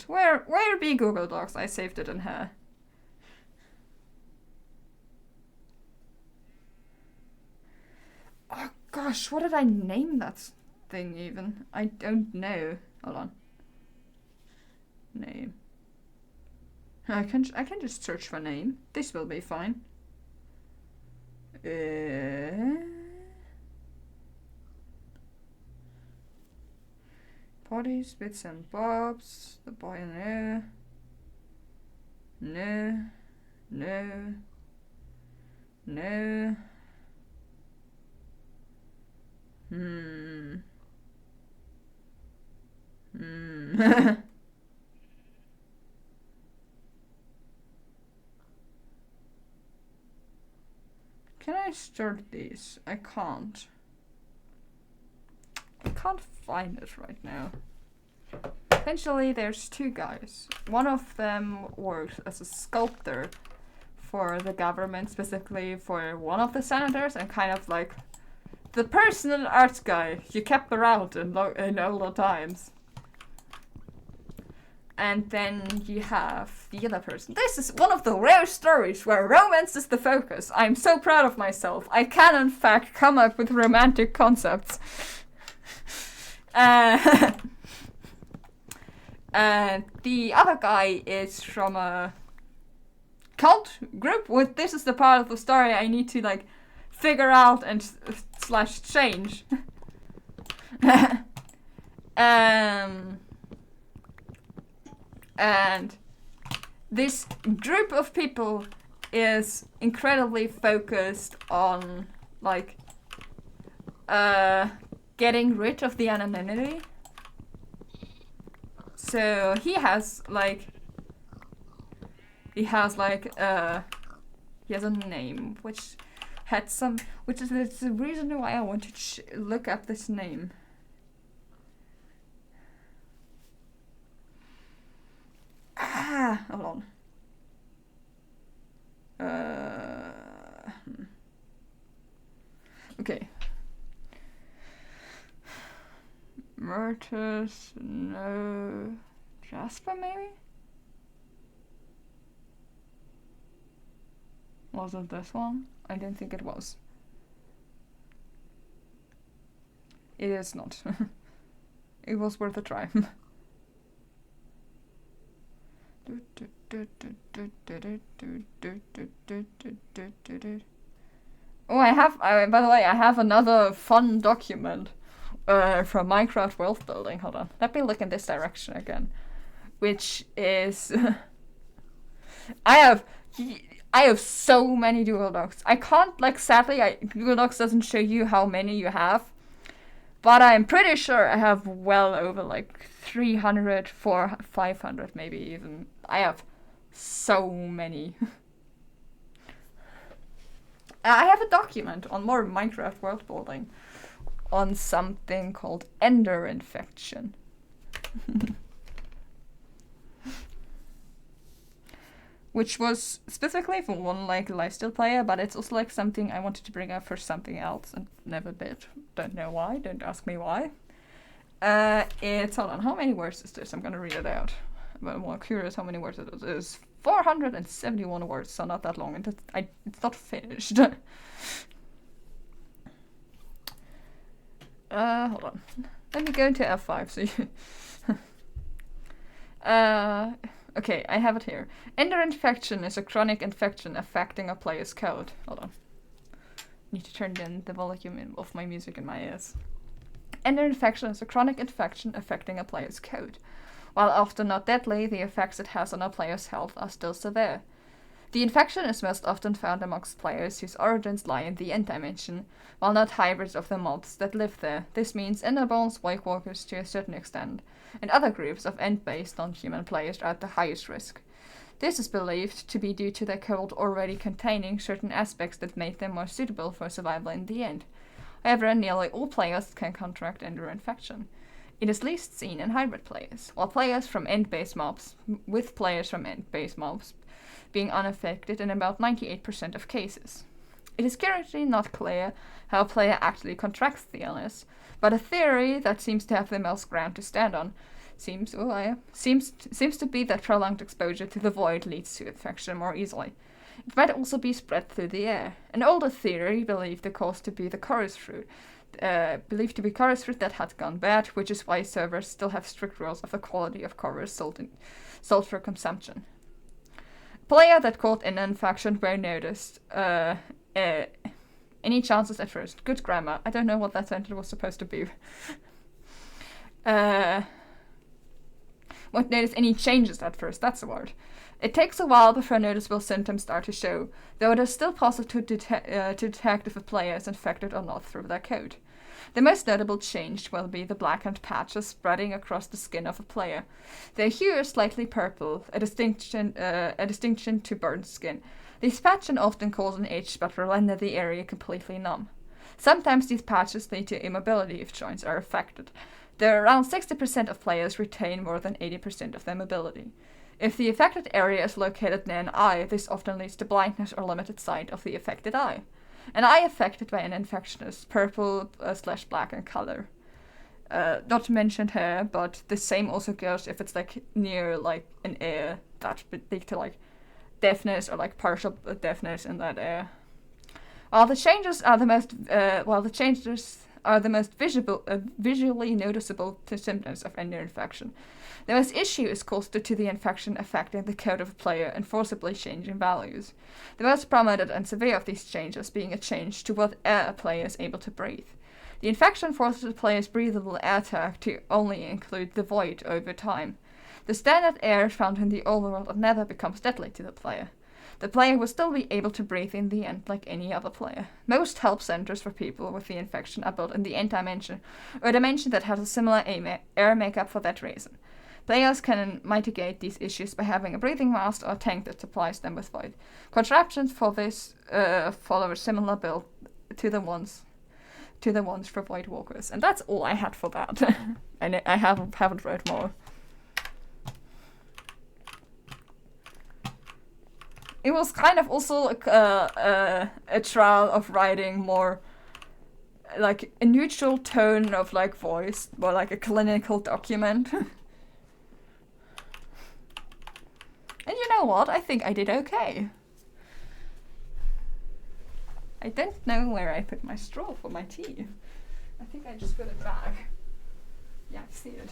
Where be Google Docs? I saved it in here. Oh gosh, what did I name that thing even? I don't know. Hold on. Name. I can just search for name. This will be fine. Bodies, bits and bobs. The boy in there. No. No. No. Can I start these? I can't. I can't find it right now. Essentially, there's two guys. One of them works as a sculptor for the government, specifically for one of the senators, and kind of like the personal art guy you kept around in older times. And then you have the other person. This is one of the rare stories where romance is the focus. I'm so proud of myself. I can, in fact, come up with romantic concepts. And the other guy is from a cult group. This is the part of the story I need to like figure out and slash change. And this group of people is incredibly focused on like getting rid of the anonymity. So he has a name which is the reason why I wanted to look up this name. Hold on. Okay. Murtus, no. Jasper, maybe? Was it this one? I don't think it was. It is not. It was worth a try. Oh, by the way, I have another fun document from Minecraft world building. Hold on. Let me look in this direction again. Which is I have so many Google Docs. I can't, like, sadly, Google Docs doesn't show you how many you have. But I'm pretty sure I have well over, like, 300, 400, 500 maybe even. I have so many. I have a document on more Minecraft world building on something called Ender infection. Which was specifically for one like lifestyle player, but it's also like something I wanted to bring up for something else and never did. Don't know why, don't ask me why. Hold on, how many words is this? I'm gonna read it out. But I'm more curious how many words it is. It's 471 words, so not that long, and it's not finished. Hold on. Let me go into F5 so you... Okay, I have it here. Ender infection is a chronic infection affecting a player's code. Hold on. Need to turn down the volume of my music in my ears. Ender infection is a chronic infection affecting a player's code. While often not deadly, the effects it has on a player's health are still severe. The infection is most often found amongst players whose origins lie in the End Dimension, while not hybrids of the mobs that live there. This means Enderborns, White Walkers to a certain extent, and other groups of End-based non-human players are at the highest risk. This is believed to be due to their code already containing certain aspects that make them more suitable for survival in the end. However, nearly all players can contract Ender infection. It is least seen in hybrid players, while players from End-based mobs, with players from End-based mobs being unaffected in about 98% of cases. It is currently not clear how a player actually contracts the illness, but a theory that seems to have the most ground to stand on seems to be that prolonged exposure to the void leads to infection more easily. It might also be spread through the air. An older theory believed the cause to be the chorus fruit, that had gone bad, which is why servers still have strict rules of the quality of chorus sold for consumption. Player that caught an infection were noticed. Any chances at first? Good grammar. I don't know what that sentence was supposed to be. Won't notice any changes at first, that's the word. It takes a while before noticeable symptoms start to show, though it is still possible to detect if a player is infected or not through their coat. The most notable change will be the blackened patches spreading across the skin of a player. Their hue is slightly purple, a distinction to burned skin. These patches often cause an itch but render the area completely numb. Sometimes these patches lead to immobility if joints are affected. There are around 60% of players retain more than 80% of their mobility. If the affected area is located near an eye, this often leads to blindness or limited sight of the affected eye. An eye affected by an infection is purple/black in color. Not mentioned here, but the same also goes if it's like near like an ear that would lead to like deafness or like partial deafness in that ear. While the changes are the most visually noticeable symptoms of any infection, the most issue is caused due to the infection affecting the code of a player and forcibly changing values. The most prominent and severe of these changes being a change to what air a player is able to breathe. The infection forces the player's breathable air tag to only include the void over time. The standard air found in the overworld never becomes deadly to the player. The player will still be able to breathe in the end like any other player. Most help centers for people with the infection are built in the end dimension, or a dimension that has a similar air makeup for that reason. Players can mitigate these issues by having a breathing mask or a tank that supplies them with void. Contraptions for this follow a similar build to the ones for void walkers. And that's all I had for that. And I haven't read more. It was kind of also a trial of writing more like a neutral tone of like voice, more like a clinical document. And you know what? I think I did okay. I don't know where I put my straw for my tea. I think I just put it back. Yeah, I see it.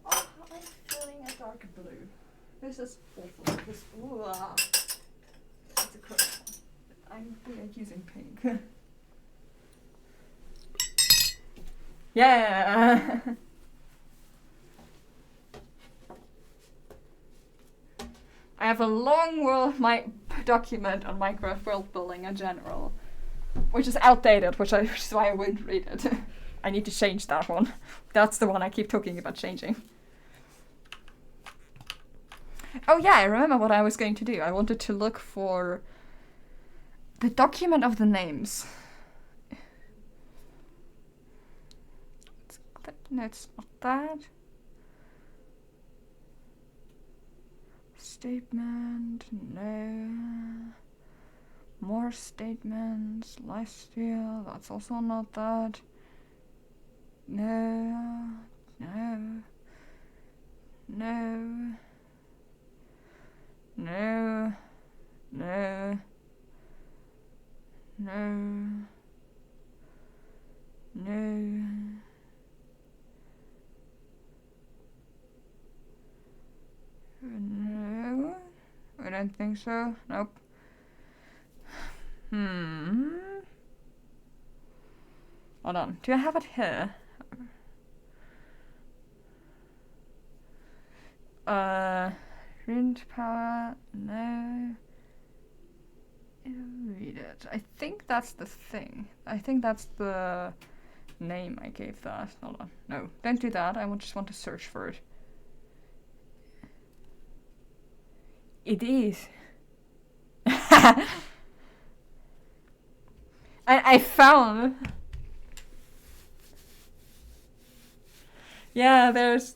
Oh, I'm feeling a dark blue. This is awful. That's a gross one. We are using pink. Yeah! I have a long document on Minecraft world building in general, which is outdated, which is why I wouldn't read it. I need to change that one. That's the one I keep talking about changing. Oh yeah, I remember what I was going to do. I wanted to look for the document of the names. No, it's not that. Statement, no. More statements, lifesteal, that's also not that. No, no, no, no, no, no, no. No, I don't think so. Nope. Hold on. Do I have it here? Print power. No. Read it. I think that's the thing. I think that's the name I gave that. Hold on. No, don't do that. I just want to search for it. It is. I found. Yeah, there's.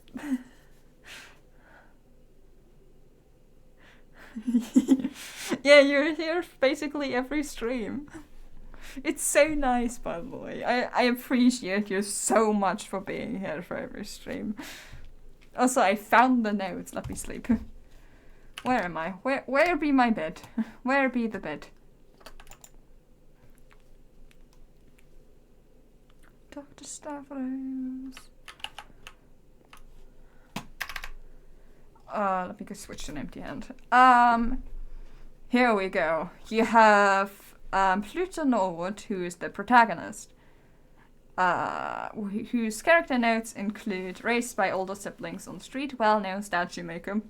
Yeah, you're here basically every stream. It's so nice, by the way. I appreciate you so much for being here for every stream. Also, I found the notes. Let me sleep. Where am I? Where be my bed? Where be the bed? Dr. Stavros. Let me go switch to an empty hand. Here we go. You have Pluto Norwood, who is the protagonist, whose character notes include raised by older siblings on street, well-known statue maker,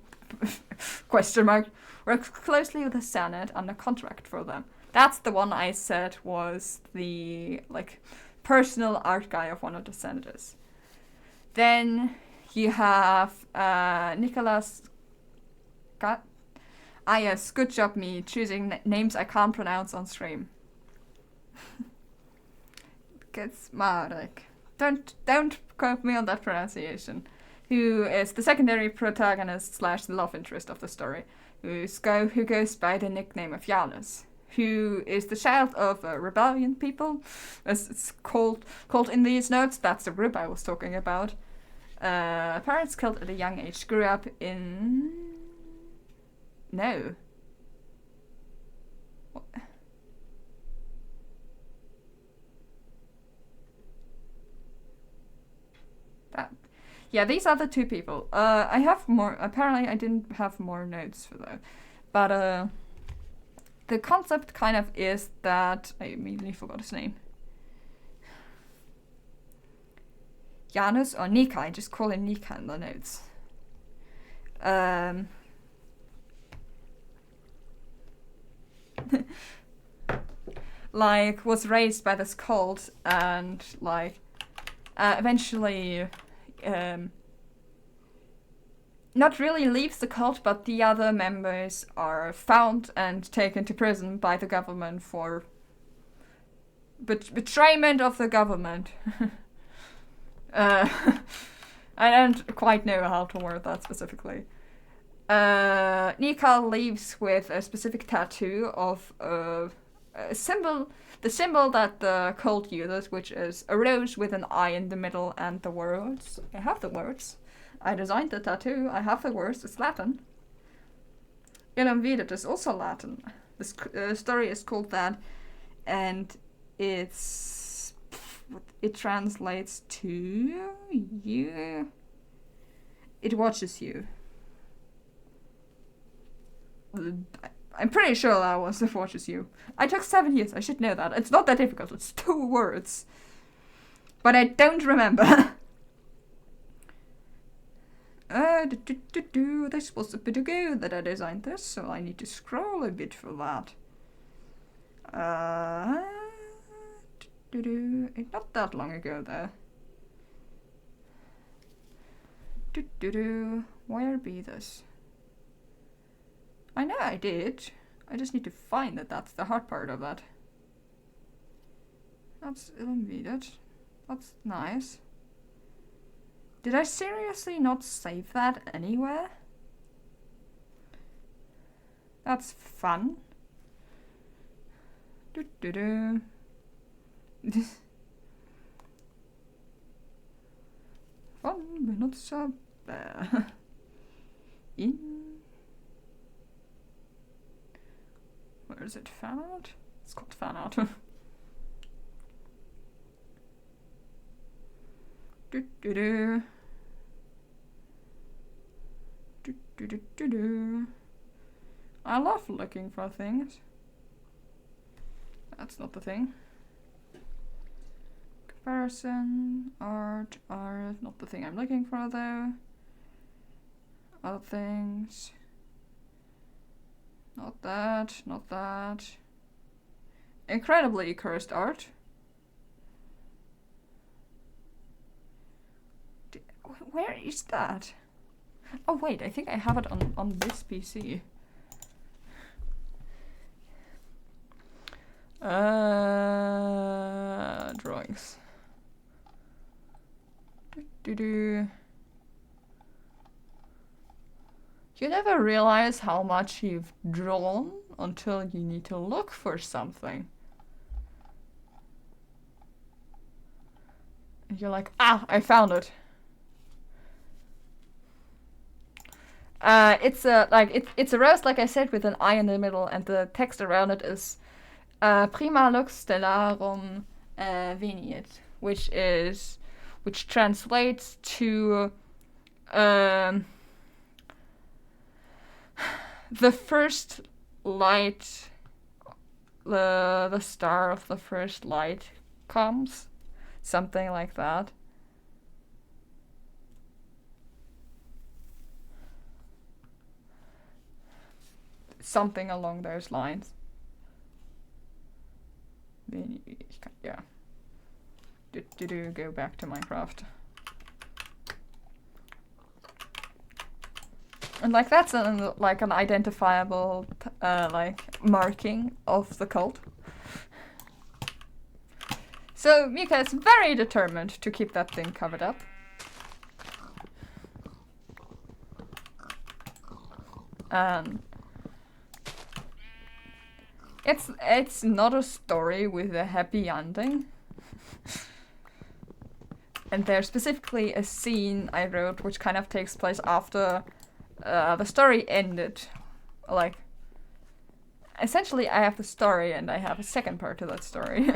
question mark, works closely with the Senate under contract for them. That's the one I said was the, like, personal art guy of one of the senators. Then you have Nicholas. Yes, good job me choosing names I can't pronounce on stream. Gets Marek. Don't quote me on that pronunciation. Who is the secondary protagonist / the love interest of the story, who goes by the nickname of Janus, who is the child of a rebellion people, as it's called in these notes. That's the group I was talking about. Parents killed at a young age, grew up in... No. What? Yeah, these are the two people. I have more. Apparently, I didn't have more notes for that. But the concept kind of is that I immediately forgot his name. Janus or Nika. I just call him Nika in the notes. Like, was raised by this cult and like eventually not really leaves the cult, but the other members are found and taken to prison by the government for betrayment of the government. I don't quite know how to word that specifically. Nika leaves with a specific tattoo of a symbol, the symbol that the cult uses, which is a rose with an eye in the middle and the words. I have the words. I designed the tattoo. I have the words. It's Latin. Ilum Videt is also Latin. The story is called that, and it translates to you. It watches you. I'm pretty sure that was "it watches you." I took 7 years. I should know that. It's not that difficult. It's 2 words, but I don't remember. This was a bit ago that I designed this, so I need to scroll a bit for that. It's not that long ago, though. Where be this? I know I did. I just need to find it. That's the hard part of that. That's illuminated. That's nice. Did I seriously not save that anywhere? That's fun. Fun, but not so bad. Where is it? Fan art? It's called fan art. I love looking for things. That's not the thing. Comparison, art, not the thing I'm looking for though. Other things. Not that, not that. Incredibly cursed art. Where is that? Oh wait, I think I have it on this PC. Drawings. You never realize how much you've drawn until you need to look for something. And you're like, ah, I found it. It's a rose, like I said, with an I in the middle, and the text around it is Prima lux stellarum veniet, which translates to the first light, the star of the first light comes, something like that. Something along those lines. Yeah. Go back to Minecraft. And like that's an identifiable marking of the cult. So Mika is very determined to keep that thing covered up. It's not a story with a happy ending. And there's specifically a scene I wrote which kind of takes place after the story ended. Like, essentially I have the story and I have a second part to that story.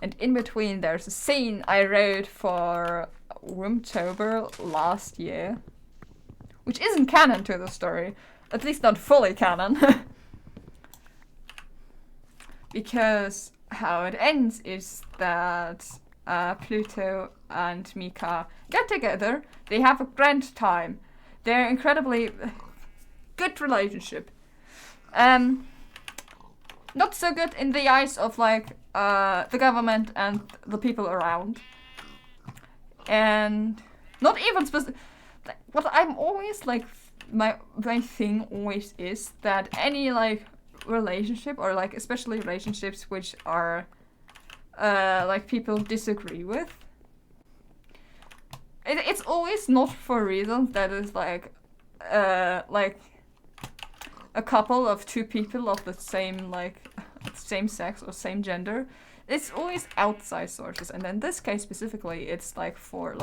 And in between there's a scene I wrote for Roomtober last year, which isn't canon to the story, at least not fully canon. Because how it ends is that Pluto and Mika get together, they have a grand time. They're incredibly good relationship. Not so good in the eyes of the government and the people around. And not even specific. What I'm always my thing always is that any relationship, or especially relationships which are people disagree with, it's always not for reasons that is a couple of two people of the same sex or same gender. It's always outside sources, and in this case specifically it's for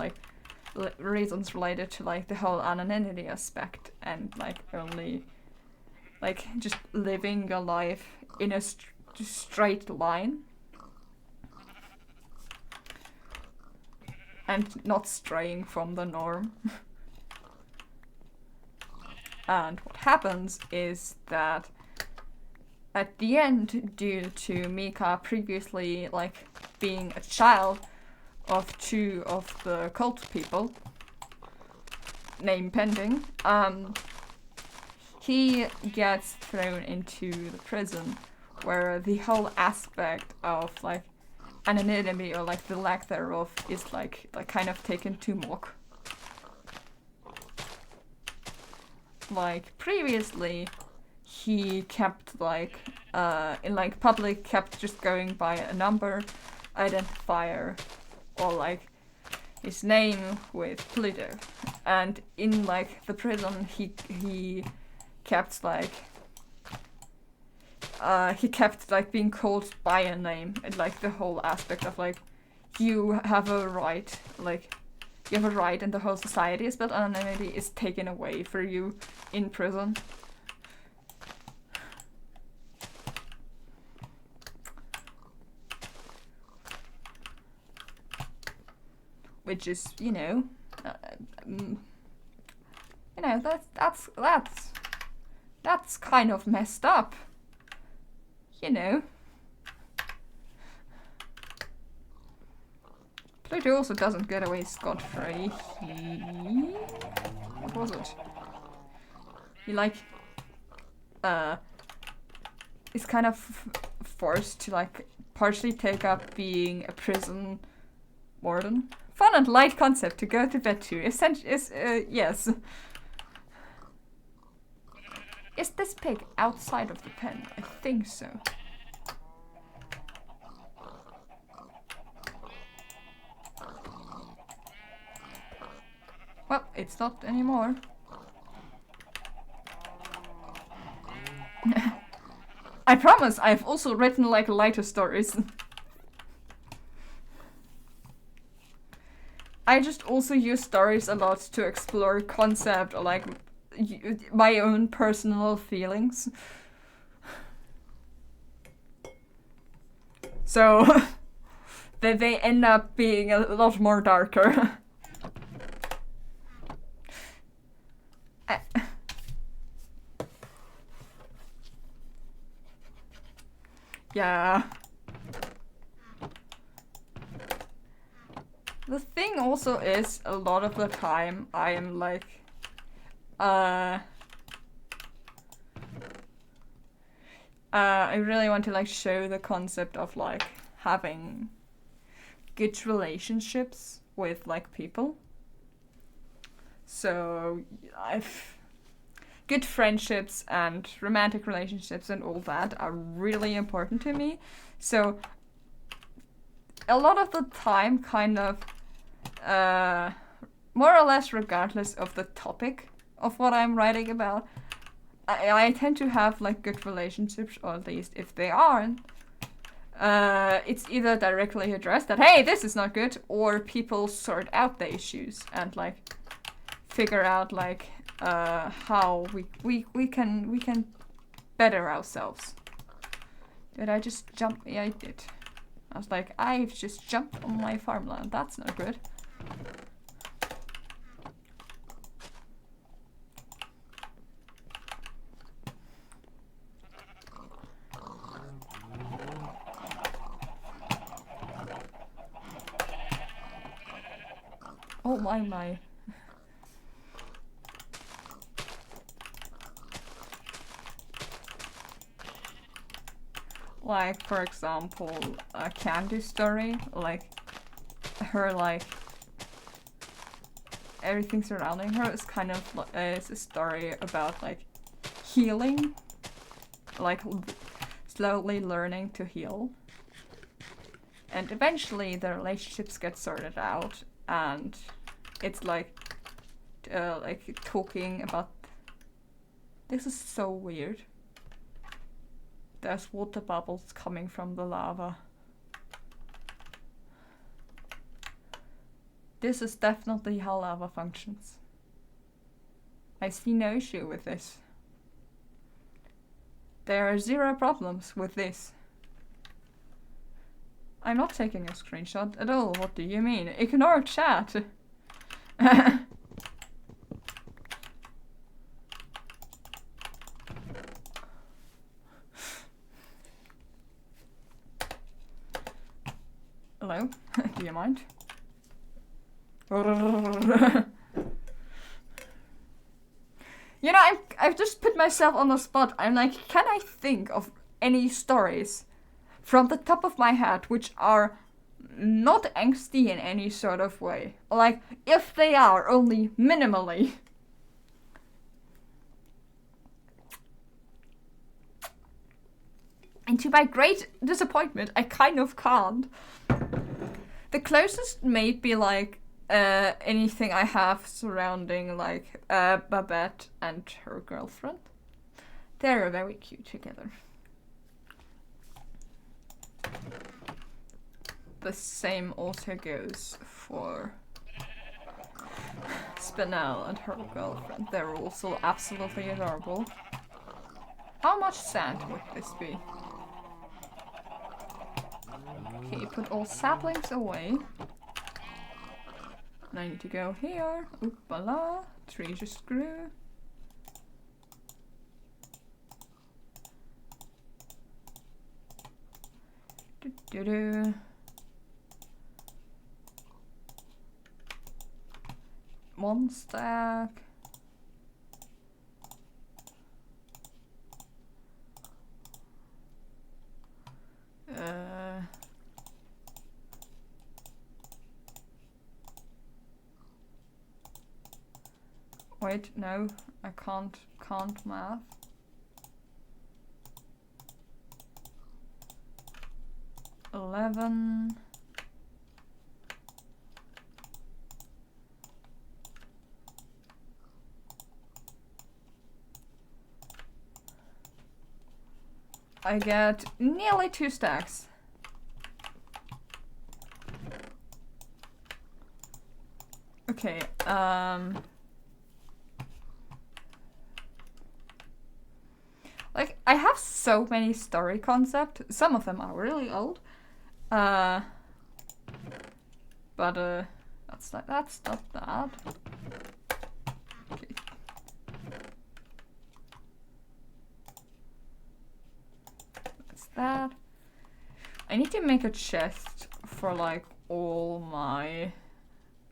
reasons related to the whole anonymity aspect, and only just living a life in a straight line and not straying from the norm. And what happens is that at the end, due to Mika previously being a child of two of the cult people, name pending, he gets thrown into the prison, where the whole aspect of anonymity, or the lack thereof, is kind of taken to mock. Previously he kept in public kept just going by a number identifier, or his name with Pluto, and in the prison he kept being called by a name, and the whole aspect of you have a right, you have a right, and the whole society is built on anonymity is taken away for you in prison. Which is, that's kind of messed up. Pluto also doesn't get away scot-free. What was it? He is kind of forced to partially take up being a prison warden. Fun and light concept to go to bed to. Yes. Is this pig outside of the pen? I think so. Well, it's not anymore. I promise, I've also written like lighter stories. I just also use stories a lot to explore concept or like my own personal feelings. So they end up being a lot more darker. Yeah. The thing also is, a lot of the time I am like, I really want to like show the concept of like having good relationships with like people. So I've good friendships and romantic relationships and all that are really important to me. So a lot of the time, kind of more or less regardless of the topic of what I'm writing about, I tend to have like good relationships, or at least if they aren't, it's either directly addressed that, hey, this is not good, or people sort out the issues and like figure out like how we can better ourselves. Did I just jump? Yeah, I did. I was like, I've just jumped on my farmland. That's not good. Oh my. Like, for example, a Candy story, like, her, like, everything surrounding her is kind of, it's a story about, like, healing, like, slowly learning to heal. And eventually the relationships get sorted out, and it's like talking about, this is so weird. There's water bubbles coming from the lava. This is definitely how lava functions. I see no issue with this. There are zero problems with this. I'm not taking a screenshot at all. What do you mean? Ignore chat. Hello? Do you mind? You know, I've just put myself on the spot. I'm like, can I think of any stories from the top of my head which are not angsty in any sort of way? Like, if they are, only minimally. And to my great disappointment, I kind of can't. The closest may be like anything I have surrounding like Babette and her girlfriend. They're very cute together. The same also goes for Spinel and her girlfriend. They're also absolutely adorable. How much sand would this be? Okay, put all saplings away. And I need to go here. Oopala. Tree just grew. Do-do-do. One stack. Wait, no, I can't math. $11. I get nearly 2 stacks. Okay, like, I have so many story concepts. Some of them are really old. But, that's not bad. Okay. That's that. I need to make a chest for, like, all my...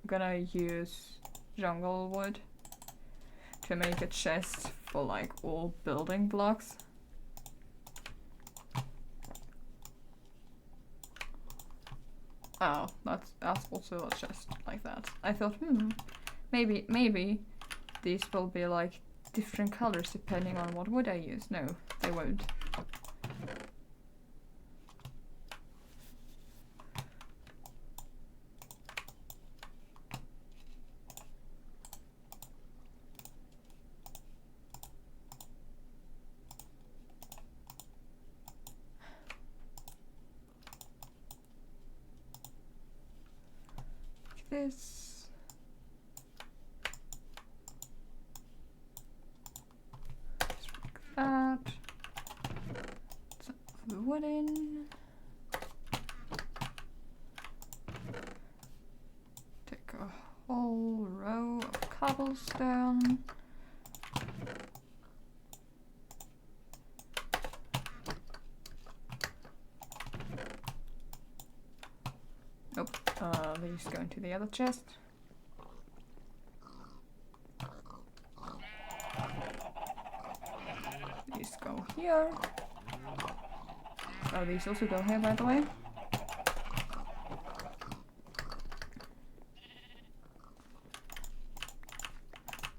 I'm gonna use jungle wood to make a chest for, like, all building blocks. Oh, that's also a chest like that. I thought, maybe these will be like different colors depending on what wood I use. No, they won't. This. Like that. Some of the wood in. Take a whole row of cobblestone. Nope. These go into the other chest. These go here. Oh, these also go here, by the way.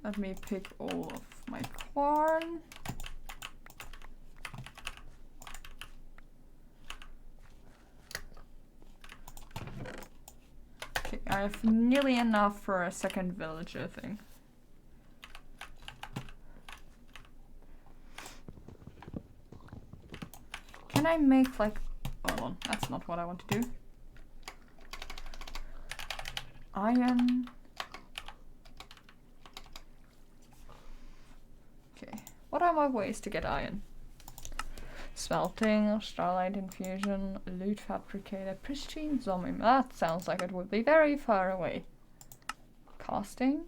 Let me pick all of my corn. Okay, I have nearly enough for a second villager thing. Can I make like... Hold on, that's not what I want to do. Iron. Okay, what are my ways to get iron? Smelting, starlight infusion, loot fabricator, pristine zombie. That sounds like it would be very far away. Casting,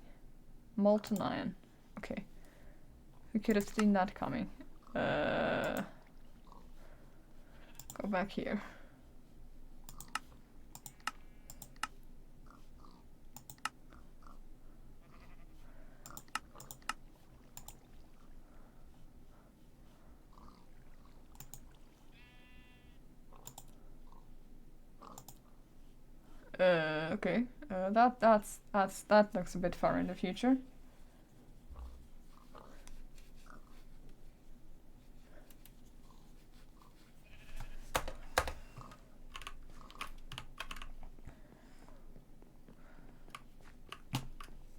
molten iron. Okay, who could have seen that coming? Go back here. Okay. That looks a bit far in the future.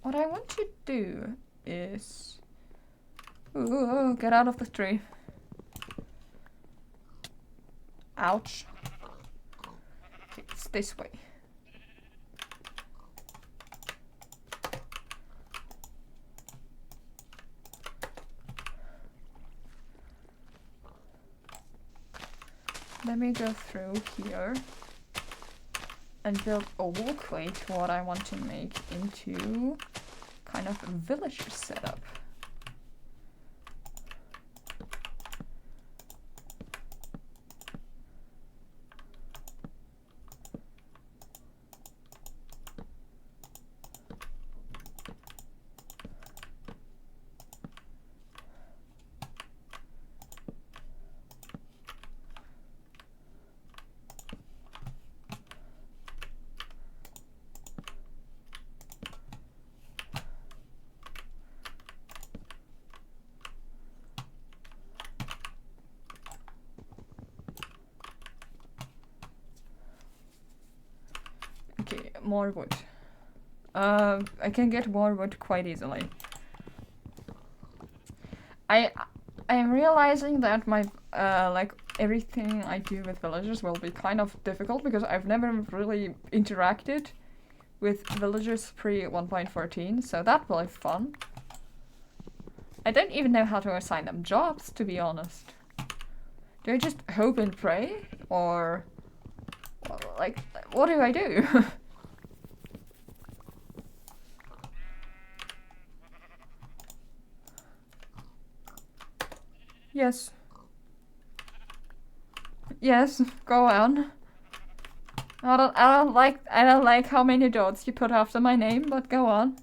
What I want to do is... Ooh, get out of the tree. Ouch. Okay, it's this way. Let me go through here and build a walkway to what I want to make into kind of a villager setup. Okay, more wood. I can get more wood quite easily. I am realizing that my like everything I do with villagers will be kind of difficult because I've never really interacted with villagers pre 1.14, so that will be fun. I don't even know how to assign them jobs, to be honest. Do I just hope and pray? Or, like, what do I do? Yes. Yes, go on. I don't like how many dots you put after my name, but go on.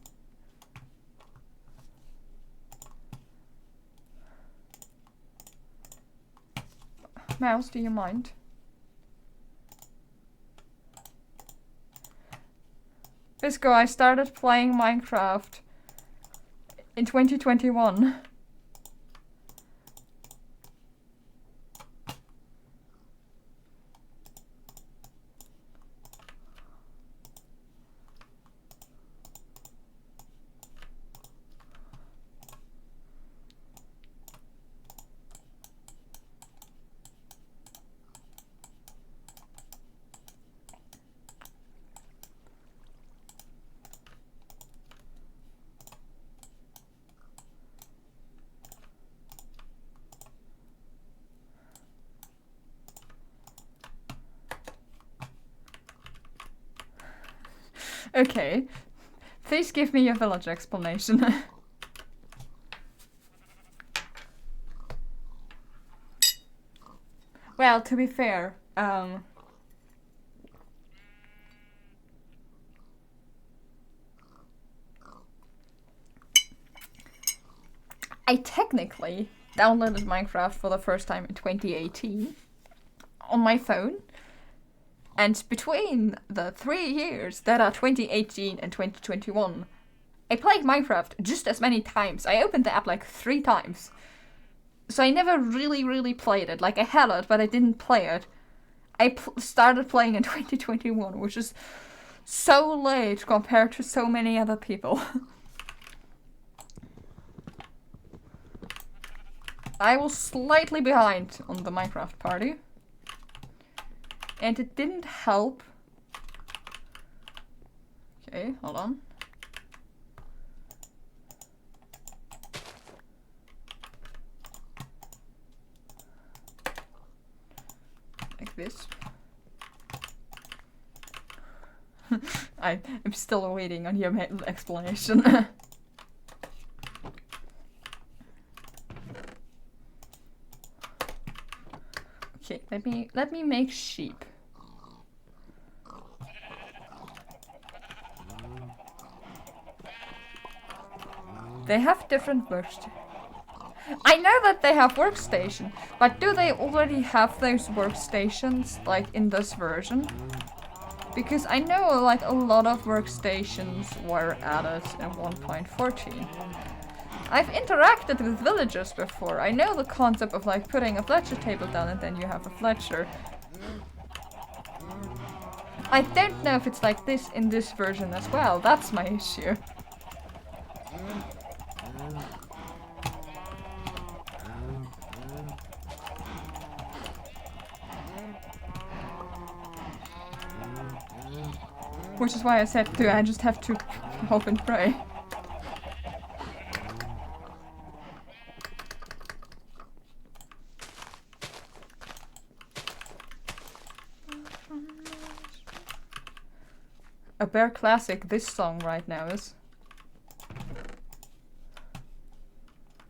Mouse, do you mind? Bisco, I started playing Minecraft in 2021. Okay. Please give me your village explanation. Well, to be fair, I technically downloaded Minecraft for the first time in 2018 on my phone. And between the 3 years that are 2018 and 2021, I played Minecraft just as many times. I opened the app like 3 times. So I never really played it. Like, I had it, but I didn't play it. I started playing in 2021, which is so late compared to so many other people. I was slightly behind on the Minecraft party. And it didn't help. Okay, hold on. Like this. I'm still waiting on your explanation. Okay, let me make sheep. They have different workstations. I know that they have workstation, but do they already have those workstations, like, in this version? Because I know, like, a lot of workstations were added in 1.14. I've interacted with villagers before. I know the concept of, like, putting a Fletcher table down and then you have a Fletcher. I don't know if it's like this in this version as well. That's my issue. Which is why I said, do I just have to hope and pray? A Bear classic this song right now is.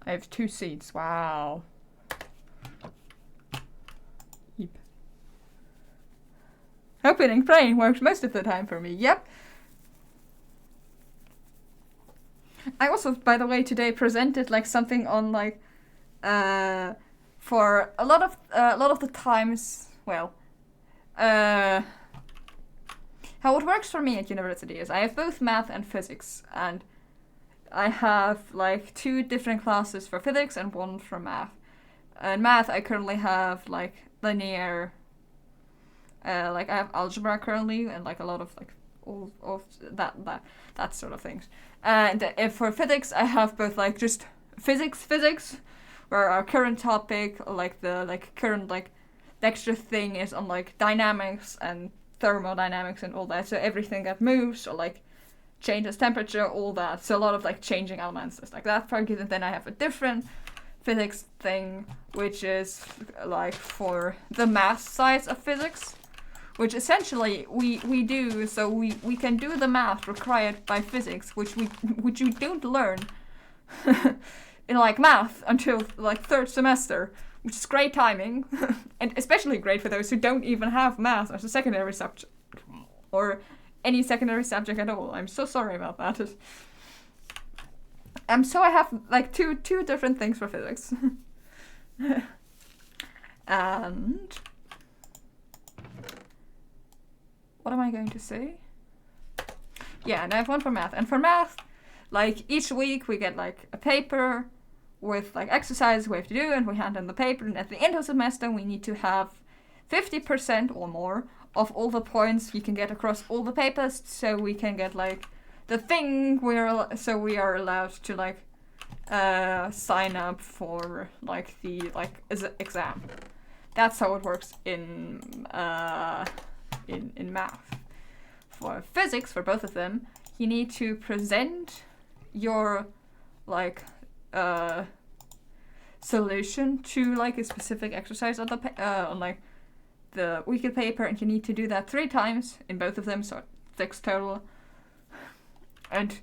I have 2 seeds, wow. Yep. Hoping and praying works most of the time for me, yep. I also, by the way, today presented like something on like, for a lot of the times, well, how it works for me at university is I have both math and physics, and I have like 2 different classes for physics and 1 for math. And math I currently have like linear, like I have algebra currently and like a lot of like all of that sort of things. And if for physics I have both like just physics, where our current topic, like the like current like the extra thing is on like dynamics and thermodynamics and all that. So everything that moves or like changes temperature, all that. So a lot of like changing elements, just like that. And then I have a different physics thing, which is like for the math sides of physics, which essentially we do. So we can do the math required by physics, which you don't learn in like math until like third semester, which is great timing, and especially great for those who don't even have math as a secondary subject or any secondary subject at all. I'm so sorry about that. So I have like two different things for physics. And what am I going to say? Yeah, and I have one for math. And for math, like each week we get like a paper with like exercises we have to do, and we hand in the paper, and at the end of the semester we need to have 50% or more of all the points you can get across all the papers, so we can get like the thing we are allowed to like sign up for like the like exam. That's how it works in math. For physics, for both of them, you need to present your like solution to like a specific exercise on on like the weekly paper, and you need to do that 3 times in both of them, so 6 total. And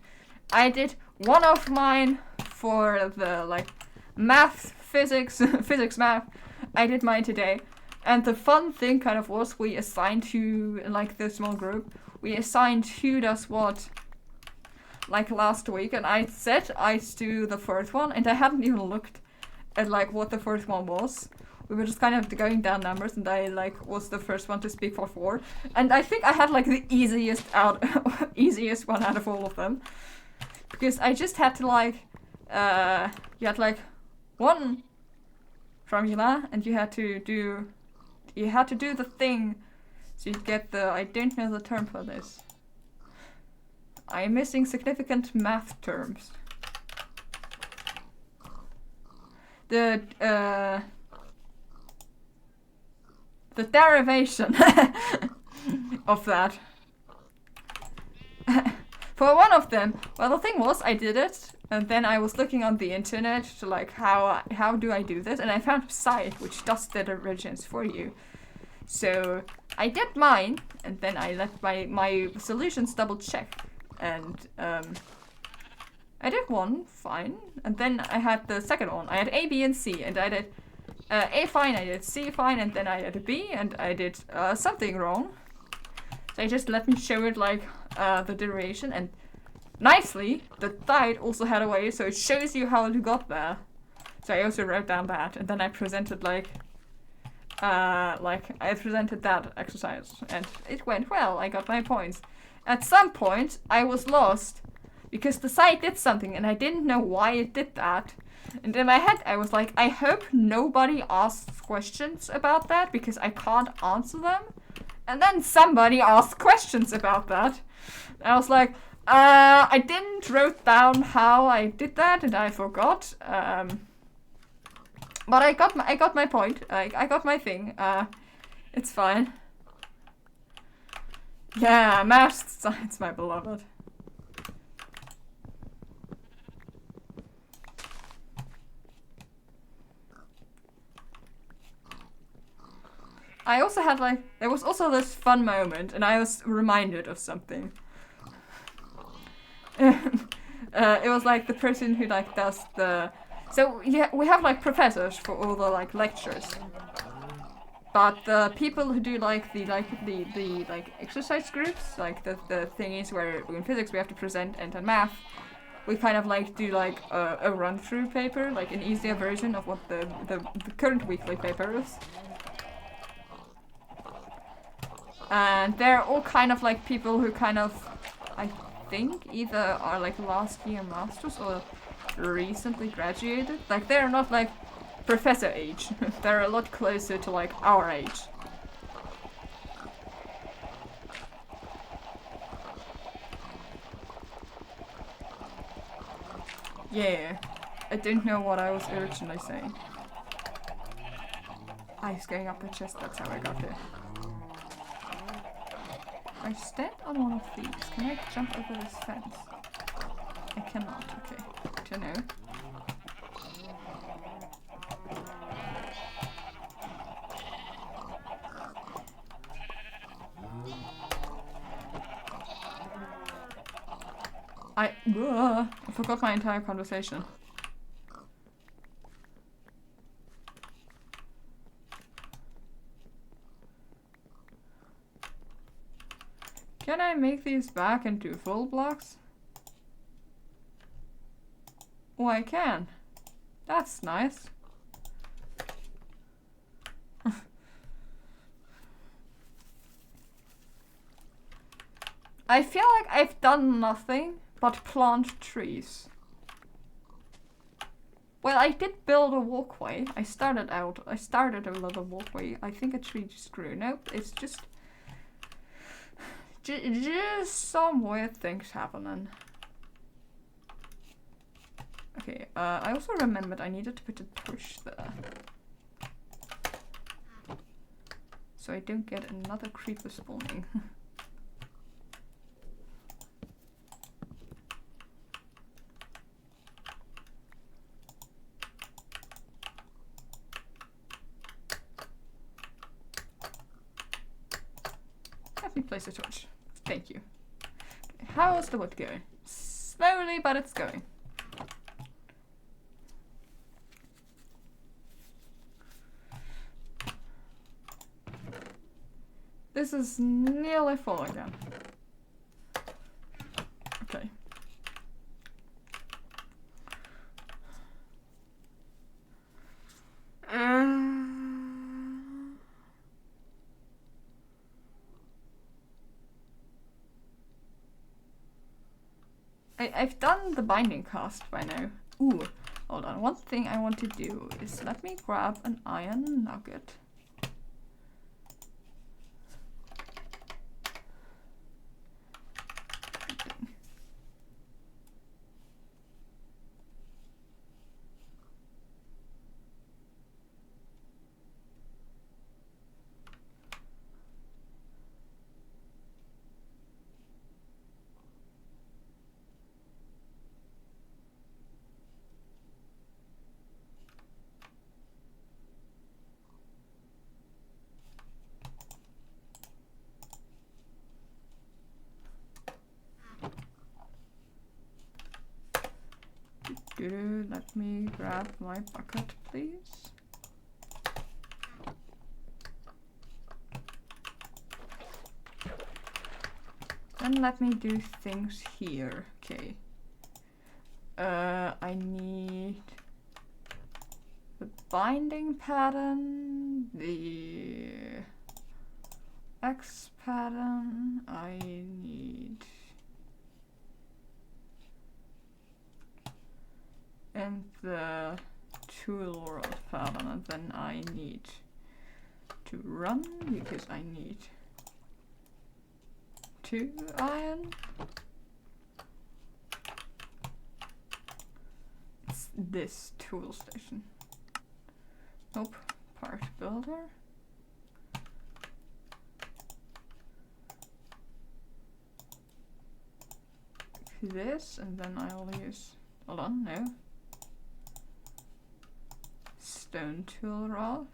I did one of mine for the like math, physics, physics, math. I did mine today, and the fun thing kind of was we assigned to like the small group. We assigned who does what. Like last week, and I said I'd do the first one, and I hadn't even looked at like what the first one was. We were just kind of going down numbers, and I like was the first one to speak for 4, and I think I had like the easiest one out of all of them, because I just had to like you had like one formula, and you had to do the thing, so you get the, I don't know the term for this. I am missing significant math terms. The derivation of that. For one of them, well, the thing was, I did it, and then I was looking on the internet to like how do I do this, and I found a site which does the derivations for you. So I did mine, and then I let my solutions double check. And I did one fine, and then I had the second one. I had A, B, and C, and I did A fine, I did C fine, and then I had a B, and I did something wrong. So I just let me show it like the derivation, and nicely the site also had a way, so it shows you how you got there. So I also wrote down that, and then I presented like I presented that exercise, and it went well. I got my points. At some point, I was lost because the site did something and I didn't know why it did that. And in my head, I was like, I hope nobody asks questions about that because I can't answer them. And then somebody asked questions about that. And I was like, I didn't wrote down how I did that and I forgot. But I got my point. I got my thing. It's fine. Yeah, math science, my beloved. I also had like, there was also this fun moment, and I was reminded of something. It was like the person who like does the, so yeah, we have like professors for all the like lectures. But the people who do like the exercise groups, like the thingies where in physics we have to present, and in math we kind of like do like a run through paper, like an easier version of what the current weekly paper is. And they're all kind of like people who kind of, I think, either are like last year masters or recently graduated. Like they're not like professor age. They're a lot closer to like our age. Yeah, I don't know what I was originally saying. He's going up the chest, that's how I got there. I stand on one of these. Can I jump over this fence? I cannot, okay. To know. I forgot my entire conversation. Can I make these back into full blocks? Oh, I can. That's nice. I feel like I've done nothing but plant trees. Well, I did build a walkway. I started a little walkway. I think a tree just grew. Nope, it's just some weird things happening. Okay, I also remembered I needed to put a torch there. So I don't get another creeper spawning. Let me place a torch. Thank you. Okay, how is the wood going? Slowly, but it's going. This is nearly full again. Okay. I've done the binding cast by now. Ooh, hold on. One thing I want to do is let me grab an iron nugget. Let me grab my bucket, please. Then let me do things here. Okay. I need the binding pattern, the X pattern. I need and the tool rod pattern, and then I need to run because I need 2 iron. It's this tool station. Nope, part builder. This, and then I'll use, hold on, no. Stone tool rod.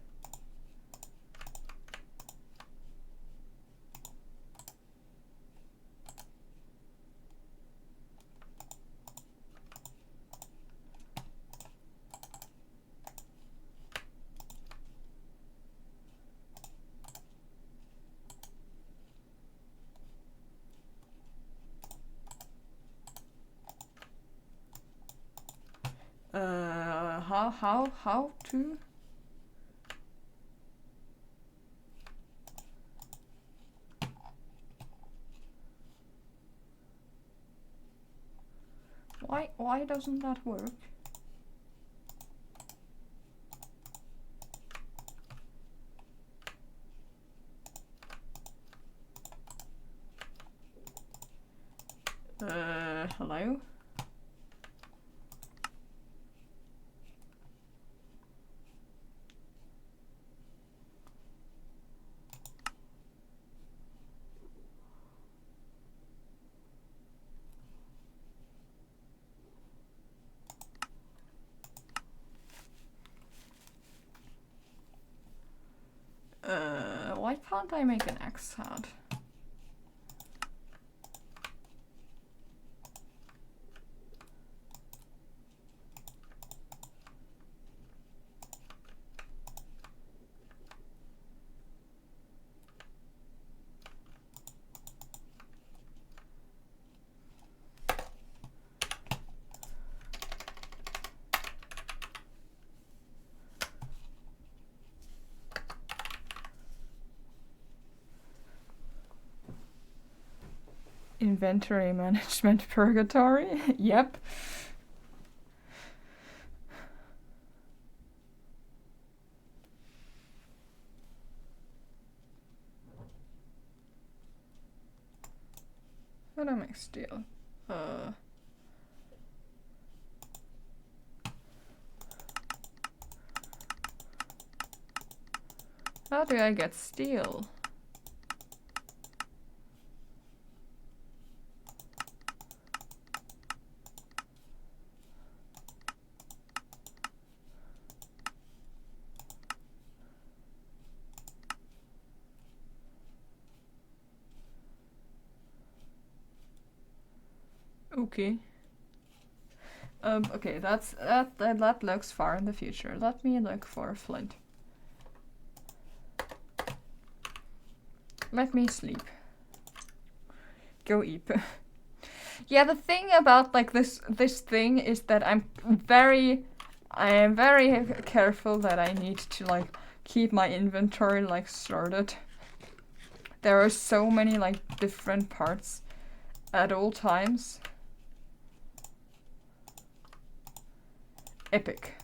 How to? Why doesn't that work? Hello? can't I make an X sound? Inventory management purgatory? Yep. How do I make steel? How do I get steel? Okay. Okay, that looks far in the future. Let me look for flint. Let me sleep. Go eat. Yeah, the thing about like this thing is that I am very careful that I need to like keep my inventory like sorted. There are so many like different parts at all times. Epic.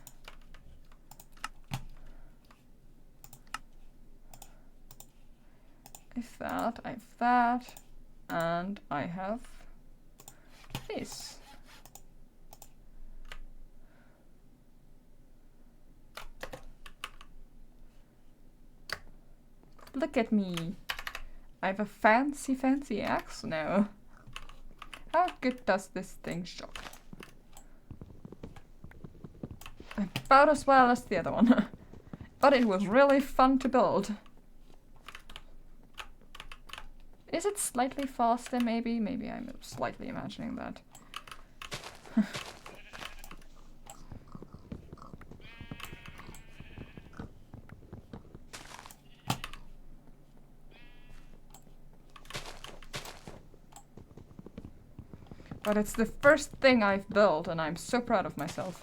I have that, and I have this. Look at me. I have a fancy axe now. How good does this thing shot? About as well as the other one. But it was really fun to build. Is it slightly faster, maybe? Maybe I'm slightly imagining that. But it's the first thing I've built, and I'm so proud of myself.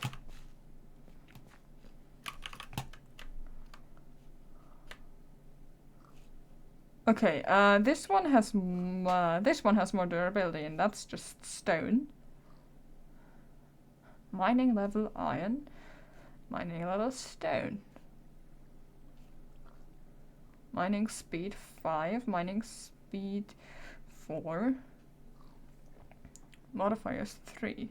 Okay, this one has more durability, and that's just stone. Mining level iron, mining level stone. Mining speed 5, mining speed 4. Modifiers 3.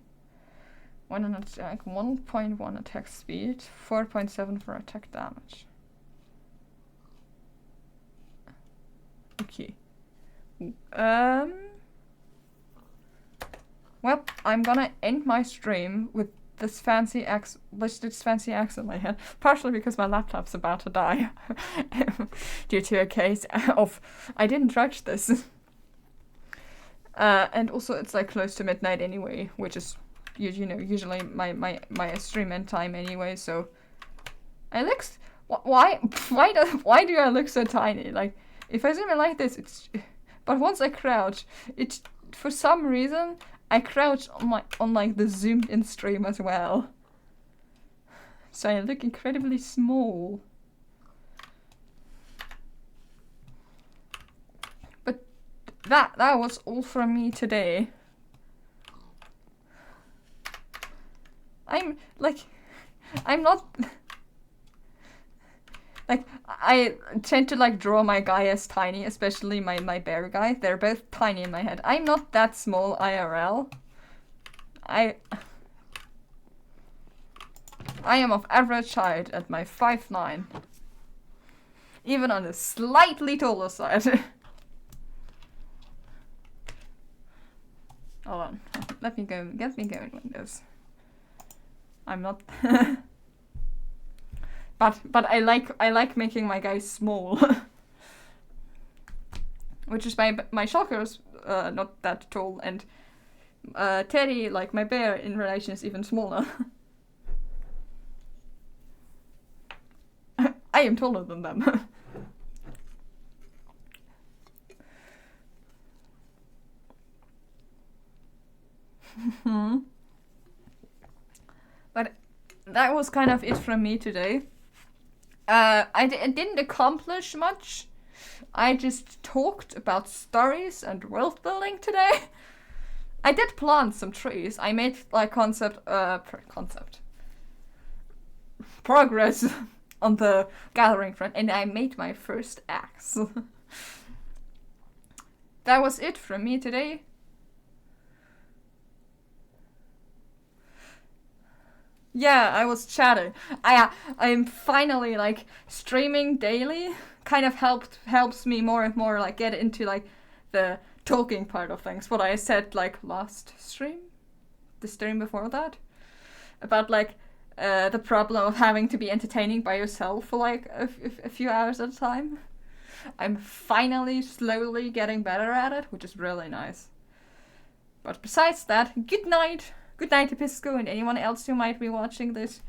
1 on attack, 1.1 attack speed, 4.7 for attack damage. Okay. Well, I'm gonna end my stream with this fancy axe in my head, partially because my laptop's about to die due to a case of I didn't touch this. And also it's like close to midnight anyway, which is usually my stream end time anyway, so I look why do I look so tiny? Like if I zoom in like this, but once I crouch, it's for some reason I crouch on like the zoomed in stream as well. So I look incredibly small. But that was all from me today. I'm not like, I tend to like draw my guy as tiny, especially my bear guy. They're both tiny in my head. I'm not that small IRL. I am of average height at my 5'9". Even on the slightly taller side. Hold on. Let me go. Get me going, Windows. I'm not. But I like making my guys small. which is my shulker's not that tall, and Teddy, like my bear, in relation is even smaller. I am taller than them. But that was kind of it from me today. I didn't accomplish much. I just talked about stories and world building today. I did plant some trees. I made like progress on the gathering front, and I made my first axe. That was it from me today. Yeah, I was chatting. I'm finally like streaming daily. Kind of helps me more and more like get into like the talking part of things. What I said like last stream, the stream before that, about like the problem of having to be entertaining by yourself for like a few hours at a time. I'm finally slowly getting better at it, which is really nice. But besides that, good night. Good night, Episco, and anyone else who might be watching this.